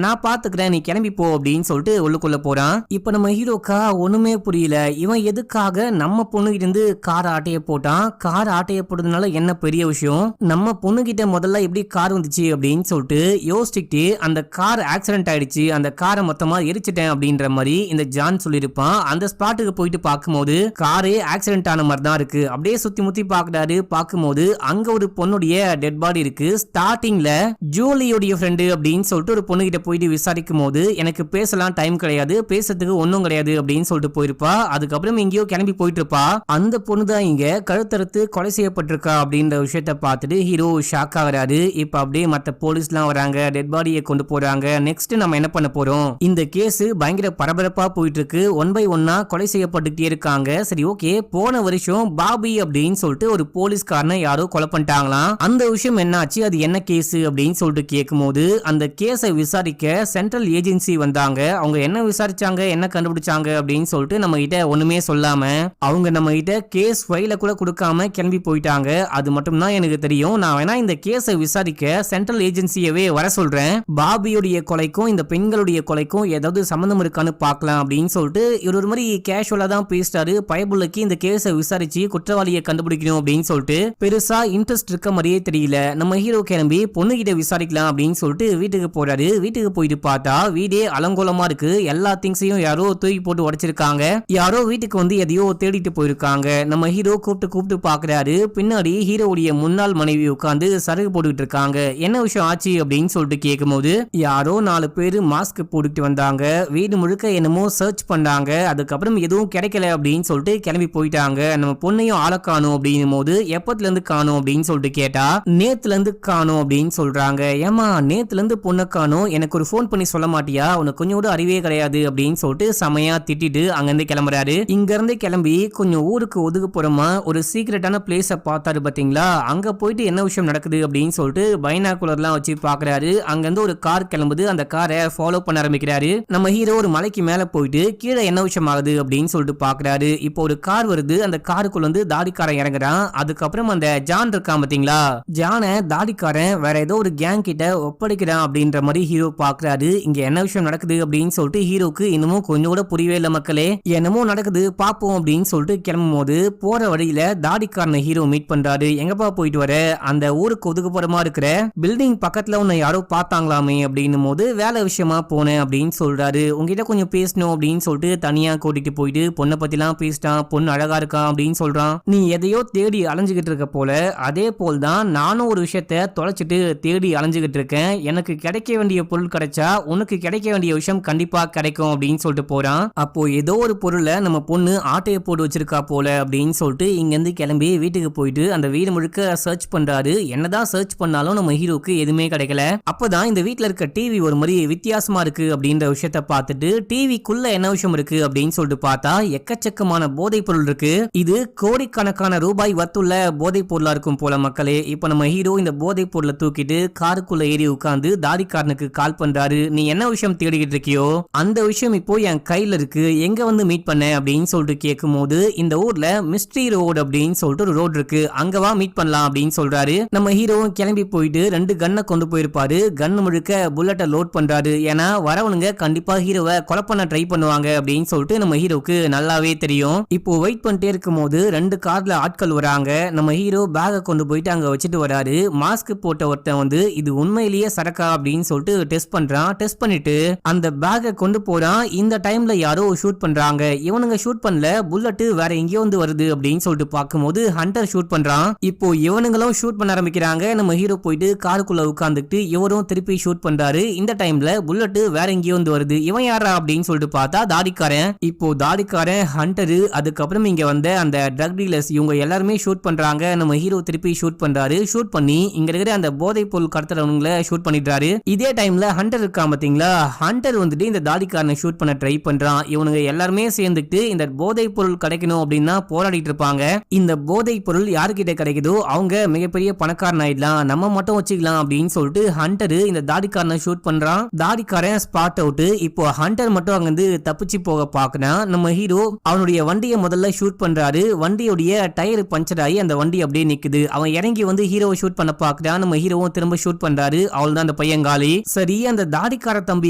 நான் பாத்துக்கிறேன், நீ கிளம்பி போ அப்படின்னு சொல்லிட்டு உள்ளுக்குள்ள போறான். இப்ப நம்ம ஹீரோக்கா ஒண்ணுமே புரியல, இவன் எதுக்காக நம்ம பொண்ணு இருந்து கார் ஆட்டைய போட்டான், கார் ஆட்டைய போட்டதுனால என்ன பெரிய விஷயம், நம்ம பொண்ணு கிட்ட முதல்ல எப்படி கார் வந்துச்சு அப்படின்னு சொல்லிட்டு யோசிச்சுக்கிட்டு அந்த கார் ஆக்சிடென்ட் ஆயிடுச்சு, அந்த காரை மொத்தமா எரிச்சிட்டேன் அப்படின்ற மாதிரி இந்த ஜான் சொல்லியிருப்பான். அந்த ஸ்பாட்டுக்கு போயிட்டு பார்க்கும்போது காரே ஆக்சிடென்ட் ஆன மாதிரி தான் இருக்கு. அப்படியே சுத்தி முத்தி பாக்குறாரு, பார்க்கும்போது அங்க ஒரு பொண்ணுடைய டெட் பாடி இருக்கு. ஸ்டார்டிங்ல ஜூலியோடைய ஃப்ரெண்டு அப்படின்னு சொல்லிட்டு ஒரு பொண்ணு கிட்ட போயிட்டு விசாரிக்கும் போது எனக்கு பேசலாம் டைம் கிடையாது, பேசுறதுக்கு ஒன்னும் கிடையாது அப்படின்னு சொல்லிட்டு போயிருப்பா. அதுக்கப்புறம் எங்கேயோ கிளம்பி போயிட்டு இருப்பா. அந்த பொண்ணு தான் இங்க கழுத்தறுத்து கொலை செய்யப்பட்டிருக்கா அப்படின்ற விஷயத்த பார்த்துட்டு ஹீரோ ஷாக் ஆகுறாரு. இப்ப அப்படியே மத்த போலீஸ்லாம் வராங்க, டெட் பாடியை கொண்டு போறாங்க. நெக்ஸ்ட் நம்ம என்ன பண்ண போறோம், இந்த கேஸ் பயங்கர பரபரப்பா போயிட்டு இருக்கு, ஒன் பை ஒன்னா கொலை செய்யப்பட்டுட்டே இருக்காங்க. சரி ஓகே, போன வருஷம் பாபி அப்படின்னு சொல்லிட்டு ஒரு போலீஸ்காரனை யாரோ கொலை பண்ணிட்டாங்களாம், அந்த விஷயம் என்னாச்சு, அது என்ன கேஸ் அப்படின்னு சொல்லிட்டு கேட்கும் போது அந்த கேஸை விசாரிக்க சென்ட்ரல் ஏஜென்சி வந்தாங்க. அவங்க என்ன விசாரிச்சாங்க, என்ன கண்டுபிடிச்சாங்க அப்படின்னு சொல்லிட்டு நம்ம கிட்ட ஒண்ணுமே சொல்லாம அவங்க நம்ம கிட்ட கேஸ் ஃபைல கூட கொடுக்காம கிளம்பி போயிட்டாங்க. அது மட்டும் தான் எனக்கு தெரியும், நான் வேணா இந்த கேஸை விசாரிக்க சென்ட்ரல் ஏஜென்சியவே வர சொல்றேன், பாபியுடைய கொலைக்கும் இந்த பெண்களுடைய கொலைக்கும் ஏதாவது சம்பந்தம் இருக்கான்னு பார்க்கலாம் அப்படின்னு சொல்லிட்டு இவர் ஒரு மாதிரி கேஷுவலா தான் பேசிட்டாரு. பயபுள்ளைக்கு இந்த கேஸை விசாரிச்சு குற்றவாளியை கண்டுபிடிக்கணும் அப்படின்னு சொல்லிட்டு பெருசா இன்ட்ரெஸ்ட் இருக்க மாதிரியே தெரியல. நம்ம ஹீரோ கிளம்பி பொண்ணு கிட்ட விசாரிக்கலாம் அப்படின்னு சொல்லிட்டு வீட்டுக்கு போறாரு. வீட்டுக்கு போயிட்டு பார்த்தா வீடே அலங்கோலமா இருக்கு, எல்லா திங்ஸையும் யாரோ தூக்கி போட்டு உடைச்சிருக்காங்க, யாரோ வீட்டுக்கு வந்து எதையோ தேடிட்டு போயிருக்காங்க. நம்ம ஹீரோ கூப்பிட்டு பாக்குறாரு, பின்னாடி ஹீரோவுடைய முன்னாள் மனைவி உட்கார்ந்து சரகு போட்டுக்கிட்டு இருக்காங்க. என்ன விஷயம் ஆச்சு அப்படின்னு சொல்லிட்டு கேட்கும் போது யாரோ 4 பேரு மாஸ்க் போட்டுட்டு வந்தாங்க, வீடு முழுக்க என்னமோ சர்ச் பண்ணாங்க, அதுக்கப்புறம் எதுவும் கிடைக்கல அப்படின்னு சொல்லிட்டு கிளம்பி போயிட்டாங்க. நம்ம பொண்ணையும் ஆள காணும் அப்படின்னும் போது எப்பத்துல இருந்து காணும் அப்படின்னு சொல்லிட்டு கேட்டா நேத்துல இருந்து காணும் அப்படின்னு சொல்றாங்க. ஏமா நேத்துல இருந்து பொண்ணை காணும், எனக்கு ஒரு போன் பண்ணி சொல்ல மாட்டியா, உனக்கு கொஞ்சம் கூட அறிவே கிடையாது அப்படின்னு சொல்லிட்டு செமையா திட்டிட்டு அங்கிருந்து கிளம்புறாரு. இங்க இருந்து கிளம்பி கொஞ்சம் ஊருக்கு ஒதுக்குப்புறமா ஒரு சீக்ரெட்டான பிளேஸ பார்த்தாரு பாத்தீங்களா, அங்க போயிட்டு என்ன விஷயம் நடக்குது அப்படின்னு சொல்லிட்டு பைனாகுலர்லாம் வச்சு பாக்குறாரு. அங்க இருந்து ஒரு கார் கிளம்புது, அந்த காரை ஃபாலோ பண்ண ஆரம்பிக்கிறாரு. நம்ம ஹீரோ ஒரு மலைக்கு மேல போயிட்டு கீழே என்ன விஷயம் ஆகுது அப்படின்னு சொல்லிட்டு பாக்குறாரு. இப்போ ஒரு கார் வருது, அந்த காருக்குள்ள வந்து தாடிக்காரன் இறங்குறான். அதுக்கப்புறம் அந்த ஜான் இருக்கான் பாத்தீங்களா, ஜான தாடிக்காரன் வேற ஏதோ ஒரு கேங் கிட்ட ஒப்படைக்கிறான் அப்படின்ற மாதிரி ஹீரோ பாக்குறாரு. இங்க என்ன விஷயம் நடக்குது அப்படின்னு சொல்லிட்டு ஹீரோக்கு இன்னமும் கொஞ்சம் கூட புரியவே இல்லை. மக்களே என்னமோ நடக்குது பாப்போம் அப்படின்னு சொல்லிட்டு கிளம்பும் போது போற வழியில தாடிக்காரனை ஹீரோ மீட் பண்றாரு. எங்கப்பா போயிட்டு வர, அந்த ஊருக்கு ஒதுக்குப்புறமா இருக்கிற பில்டிங் பக்கத்துல உன்னை யாரோ பார்த்தாங்களாமே அப்படின்னும் போது வேலை விஷயமா போனேன் அப்படின்னு சொல்றாரு. உங்ககிட்ட கொஞ்சம் பேசணும் அப்படின்னு சொல்லிட்டு தனியா கூட்டிட்டு போயிட்டு பொண்ணை பத்தி எல்லாம் பேசிட்டான். பொண்ணு அழகா இருக்கா அப்படின்னு சொல்றான். நீ எதையோ தேடி அலைஞ்சுகிட்டு இருக்க போல, அதே போல் தான் நானும் ஒரு விஷயத்த தொலைச்சிட்டு தேடி அலைஞ்சுகிட்டு இருக்கேன், எனக்கு கிடைக்க வேண்டிய பொருள் கிடைச்சா உனக்கு கிடைக்க வேண்டிய விஷயம் கண்டிப்பா கிடைக்கும் அப்படின்னு சொல்லிட்டு போறான். அப்போ ஏதோ ஒரு பொருளை நம்ம பொண்ணு ஆட்டைய போட்டு வச்சிருக்கா போல அப்படின்னு சொல்லிட்டு இங்க இருந்து கிளம்பி வீட்டுக்கு போயிட்டு அந்த வீடு முழுக்க சர்ச் பண்றாரு. என்னதான் சர்ச் பண்ணாலும் நம்ம ஹீரோக்கு எதுவுமே கிடைக்கல. அப்பதான் இந்த வீட்டுல இருக்க டிவி ஒரு மாதிரி வித்தியாசமா இருக்கு அப்படின்ற விஷயத்த பார்த்துட்டு டிவிக்குள்ள என்ன விஷயம் இருக்கு அப்படின்னு சொல்லிட்டு பார்த்தா எக்கச்சக்கமான போதைப் பொருள் இருக்கு. இது கோடிக்கணக்கான ரூபாய் வத்துள்ள போதைப் பொருளா இருக்கும் போல மக்களே. இப்ப நம்ம ஹீரோ இந்த போதைப் பொருளை தூக்கிட்டு காருக்குள்ள ஏறி உட்கார்ந்து தாடிக்காரனுக்கு கால் பண்றாரு. நீ என்ன விஷயம் தேடிக்கிட்டு இருக்கியோ அந்த விஷயம் இப்போ என் கையில இருக்கு, எங்க வந்து மீட் பண்ண அப்படின்னு சொல்லிட்டு கேட்கும் போது இந்த ஊர்ல மிஸ்ட்ரி ரோடு அப்படின்னு சொல்லிட்டு ஒரு ரோடு இருக்கு, அங்கவா மீட் பண்ணலாம் அப்படின்னு சொல்றாரு. நம்ம ஹீரோவும் கிளம்பி போயிட்டு 2 கன்னை கொண்டு போயிருப்பாரு. கன் முழுக்க புல்லட்டை லோட் பண்றாரு. ஏன்னா வரவனுங்க கண்டிப்பா ஹீரோவை கொலை பண்ண ட்ரை பண்ணுவாங்க அப்படின்னு சொல்லிட்டு நம்ம ஹீரோக்கு நல்லாவே தெரியும். இப்போ வெயிட் பண்ணிட்டே இருக்கும் போது 2 கார்ல ஆட்கள் வராங்க. நம்ம ஹீரோ பேக கொண்டு போயிட்டு அங்க வச்சுட்டு வராரு. மாஸ்க் போட்ட ஒருத்தன் வந்து இது உண்மையிலேயே சரக்கா அப்படின்னு சொல்லிட்டு டெஸ்ட் பண்றான். டெஸ்ட் பண்ணிட்டு அந்த பேக கொண்டு போறான். இந்த டைம்ல யாரோ ஷூட் பண்றாங்க. இவனுங்க ஷூட் பண்ணல, புல்லட் வேற எங்கேயோ வந்து வருது அப்படின்னு சொல்லிட்டு பார்க்கும்போது ஹண்டர் ஷூட் பண்றான். இப்போ இவனுங்களும் ஷூட் பண்ண ஆரம்பிக்கிறாங்க. நம்ம ஹீரோ போயிட்டு காருக்குள்ள உட்கார்ந்துட்டு இவரும் திருப்பி ஷூட் பண்றாரு. இந்த டைம்ல புல்லட் வேற எங்கேயோ வந்து வருது. இவன் யாரா அப்படின்னு சொல்லிட்டு பார்த்தா தாடிக்காரன். இப்போ தாடிக்காரன், ஹண்டரு, அதுக்கப்புறம் இங்க வந்த அந்த ட்ரக் டீலர்ஸ் இவங்க எல்லாருமே ஷூட் பண்றாங்க. இருக்காங்க. நம்ம ஹீரோ திருப்பி ஷூட் பண்றாரு. ஷூட் பண்ணி இங்க இருக்கிற அந்த போதை பொருள் கடத்துறவங்களை ஷூட் பண்ணிடுறாரு. இதே டைம்ல ஹண்டர் இருக்கான் பாத்தீங்களா, ஹண்டர் வந்துட்டு இந்த தாடிக்காரனை ஷூட் பண்ண ட்ரை பண்றான். இவனுங்க எல்லாருமே சேர்ந்துட்டு இந்த போதை பொருள் கிடைக்கணும் அப்படின்னா போராடிட்டு இருப்பாங்க. இந்த போதை பொருள் யாருக்கிட்ட கிடைக்குதோ அவங்க மிகப்பெரிய பணக்காரன் ஆயிடலாம், நம்ம மட்டும் வச்சுக்கலாம் அப்படின்னு சொல்லிட்டு ஹண்டர் இந்த தாடிக்காரனை ஷூட் பண்றான். தாடிக்காரன் ஸ்பாட் அவுட். இப்போ ஹண்டர் மட்டும் அங்கிருந்து தப்பிச்சு போக பாக்குறான். நம்ம ஹீரோ அவனுடைய வண்டியை முதல்ல ஷூட் பண்றாரு. வண்டியோடைய டயர் பஞ்சர் ஆகி அந்த வண்டி அப்படியே நிக்குது. அவன் இறங்கி வந்து ஹீரோவை ஷூட் பண்ண பாக்குறான். நம்ம ஹீரோவும் திரும்ப ஷூட் பண்றாரு. அவள் தான் அந்த பையங்காலி. சரி, அந்த தாடிக்கார தம்பி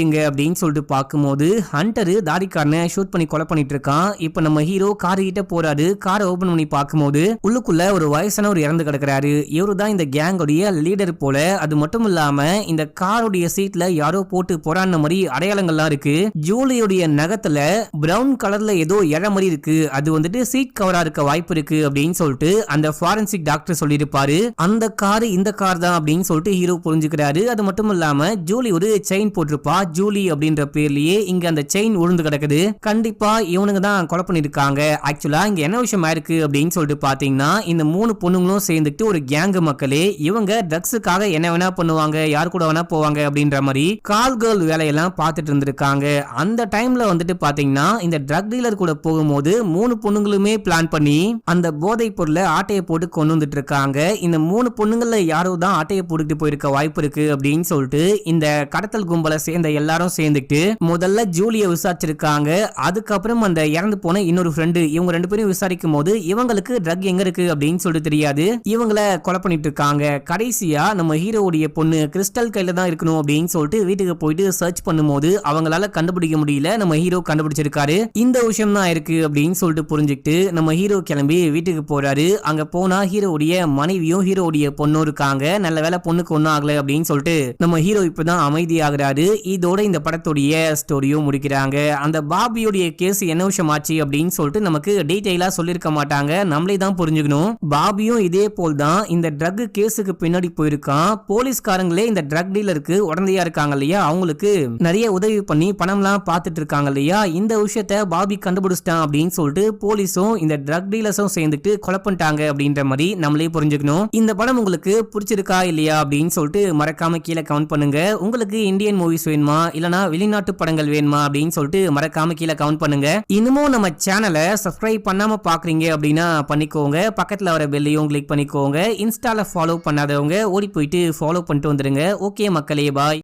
எங்க அப்படின்னு சொல்லிட்டு பார்க்கும்போது ஹண்டர் தாடிக்காரனை ஷூட் பண்ணி கொலை பண்ணிட்டு இருக்கான். இப்போ நம்ம ஹீரோ கார் கிட்ட போறாரு. காரை ஓபன் பண்ணி பார்க்கும்போது உள்ளுக்குள்ள ஒரு வயசானவர் இறந்து கிடக்குறாரு. இவரு தான் இந்த கேங்கோடைய லீடர் போல. அது மட்டும் இல்லாம இந்த காரோடைய சீட்ல யாரோ போட்டு போறான மாதிரி அடையாளங்கள்லாம் இருக்கு. ஜூலியோடைய நகத்துல பிரவுன் கலர்ல ஏதோ இழ மாதிரி இருக்கு. அது வந்துட்டு சீட் கவரா இருக்க வாய்ப்பு இருக்கு அப்படின்னு சொல்லிட்டு அந்த ஃபாரன்சிக் டாக்டர் சொல்லியிருப்பாரு. அந்த கார் இந்த கார் தான் அப்படின்னு சொல்லிட்டு ஹீரோ புரிஞ்சுக்கிறாரு. அது மட்டும் இல்லாம ஜூலி ஒரு செயின் போட்டிருப்பா. ஜூலி அப்படின்ற பேர்லயே இங்க அந்த செயின் உழுந்து கிடக்குது. கண்டிப்பா இவனுங்க தான் கொலை பண்ணிருக்காங்க. ஆக்சுவலா இங்க என்ன விஷயம் இருக்கு அப்படின்னு சொல்லிட்டு பாத்தீங்கன்னா, இந்த 3 பொண்ணுங்களும் சேர்ந்துட்டு ஒரு கேங் மக்களே. இவங்க ட்ரக்ஸுக்காக என்ன வேணா பண்ணுவாங்க, யார் கூட வேணா போவாங்க அப்படின்ற மாதிரி கால் கேர்ள் வேலையெல்லாம் பார்த்துட்டு இருந்திருக்காங்க. அந்த டைம்ல வந்துட்டு பாத்தீங்கன்னா இந்த ட்ரக் டீலர் கூட போகும்போது 3 பொண்ணுங்களுமே பிளான் பண்ணி அந்த போதை பொருளை ஆட்டையை போட்டு கொண்டு வந்துட்டு இருக்காங்க. இந்த 3 பொண்ணுங்கள்ல யாரோ தான் ஆட்டையை போட்டுட்டு போயிருக்க வாய்ப்பு இருக்கு அப்படின்னு சொல்லிட்டு இந்த கடத்தல் கும்பலை சேர்ந்த எல்லாரும் சேர்ந்துட்டு முதல்ல ஜூலியை விசாரிச்சிருக்காங்க. அதுக்கப்புறம் அந்த இறந்து போன இன்னொரு ஃப்ரெண்டு, இவங்க 2 பேரும் விசாரிக்கும் போது இவங்களுக்கு ட்ரக் எங்க இருக்கு அப்படின்னு சொல்லிட்டு தெரியாது. இவங்களை கொலை பண்ணிட்டு இருக்காங்க. கடைசியா நம்ம ஹீரோவுடைய பொண்ணு கிறிஸ்டல் கையில தான் இருக்கணும் அப்படின்னு சொல்லிட்டு வீட்டுக்கு போயிட்டு சர்ச் பண்ணும்போது அவங்களால கண்டுபிடிக்க முடியல. நம்ம ஹீரோ கண்டுபிடிச்சிருக்காரு. இந்த விஷயம் தான் இருக்கு அப்படின்னு சொல்லிட்டு புரிஞ்சுக்கிட்டு நம்ம ஹீரோ கிளம்பி வீட்டுக்கு போறாரு. அங்க போனா ஹீரோவுடைய மனைவியும் ஹீரோவுடைய பொண்ணும் இருக்காங்க. நல்ல வேலை பொண்ணுக்கு ஒன்னும் ஆகல அப்படின்னு சொல்லிட்டு நம்ம ஹீரோ இப்பதான் அமைதியாகிறாரு. இதோட இந்த படத்துடைய ஸ்டோரியும் முடிக்கிறாங்க. அந்த பாபியோடைய கேஸ் என்ன விஷயம் ஆச்சு அப்படின்னு சொல்லிட்டு நமக்கு டீடைலா சொல்லிருக்க மாட்டாங்க. நம்மளே தான் புரிஞ்சுக்கணும். பாபியும் இதே போல் தான் இந்த ட்ரக் கேஸுக்கு பின்னாடி போயிருக்கான். போலீஸ்காரங்களே இந்த ட்ரக் டீலருக்கு உடந்தையா இருக்காங்க இல்லையா, அவங்களுக்கு நிறைய உதவி பண்ணி பணம்லாம் பார்த்துட்டு இருக்காங்க இல்லையா. இந்த விஷயத்த பாபி கண்டுபிடிச்சிட்டான் அப்படின்னு சொல்லிட்டு போலீஸும் இந்த ட்ரக் டீலர்ஸும் சேர்ந்துட்டு கொலை பண்ணிட்டாங்க அப்படின்ற மாதிரி நம்மளே புரிஞ்சுக்கணும். இந்த படம் உங்களுக்கு பிடிச்சிருக்கா இல்லையா அப்படின்னு சொல்லிட்டு மறக்காம கீழே கமெண்ட் பண்ணுங்க. உங்களுக்கு இந்தியன் மூவிஸ் வேணுமா இல்லனா வெளிநாட்டு படங்கள் வேணுமா அப்படின்னு சொல்லிட்டு மறக்காம கீழே கமெண்ட் பண்ணுங்க. இன்னமும் நம்ம சேனலை சப்ஸ்கிரைப் பண்ணாம பாக்குறீங்க அப்படின்னா பண்ணிக்கோங்க. பக்கத்துல வர பெல்லையும் கிளிக் பண்ணிக்கோங்க. இன்ஸ்டால ஃபாலோ பண்ணாதவங்க ஓடி போயிட்டு ஃபாலோ பண்ணிட்டு வந்துருங்க. ஓகே மக்களே, பாய்.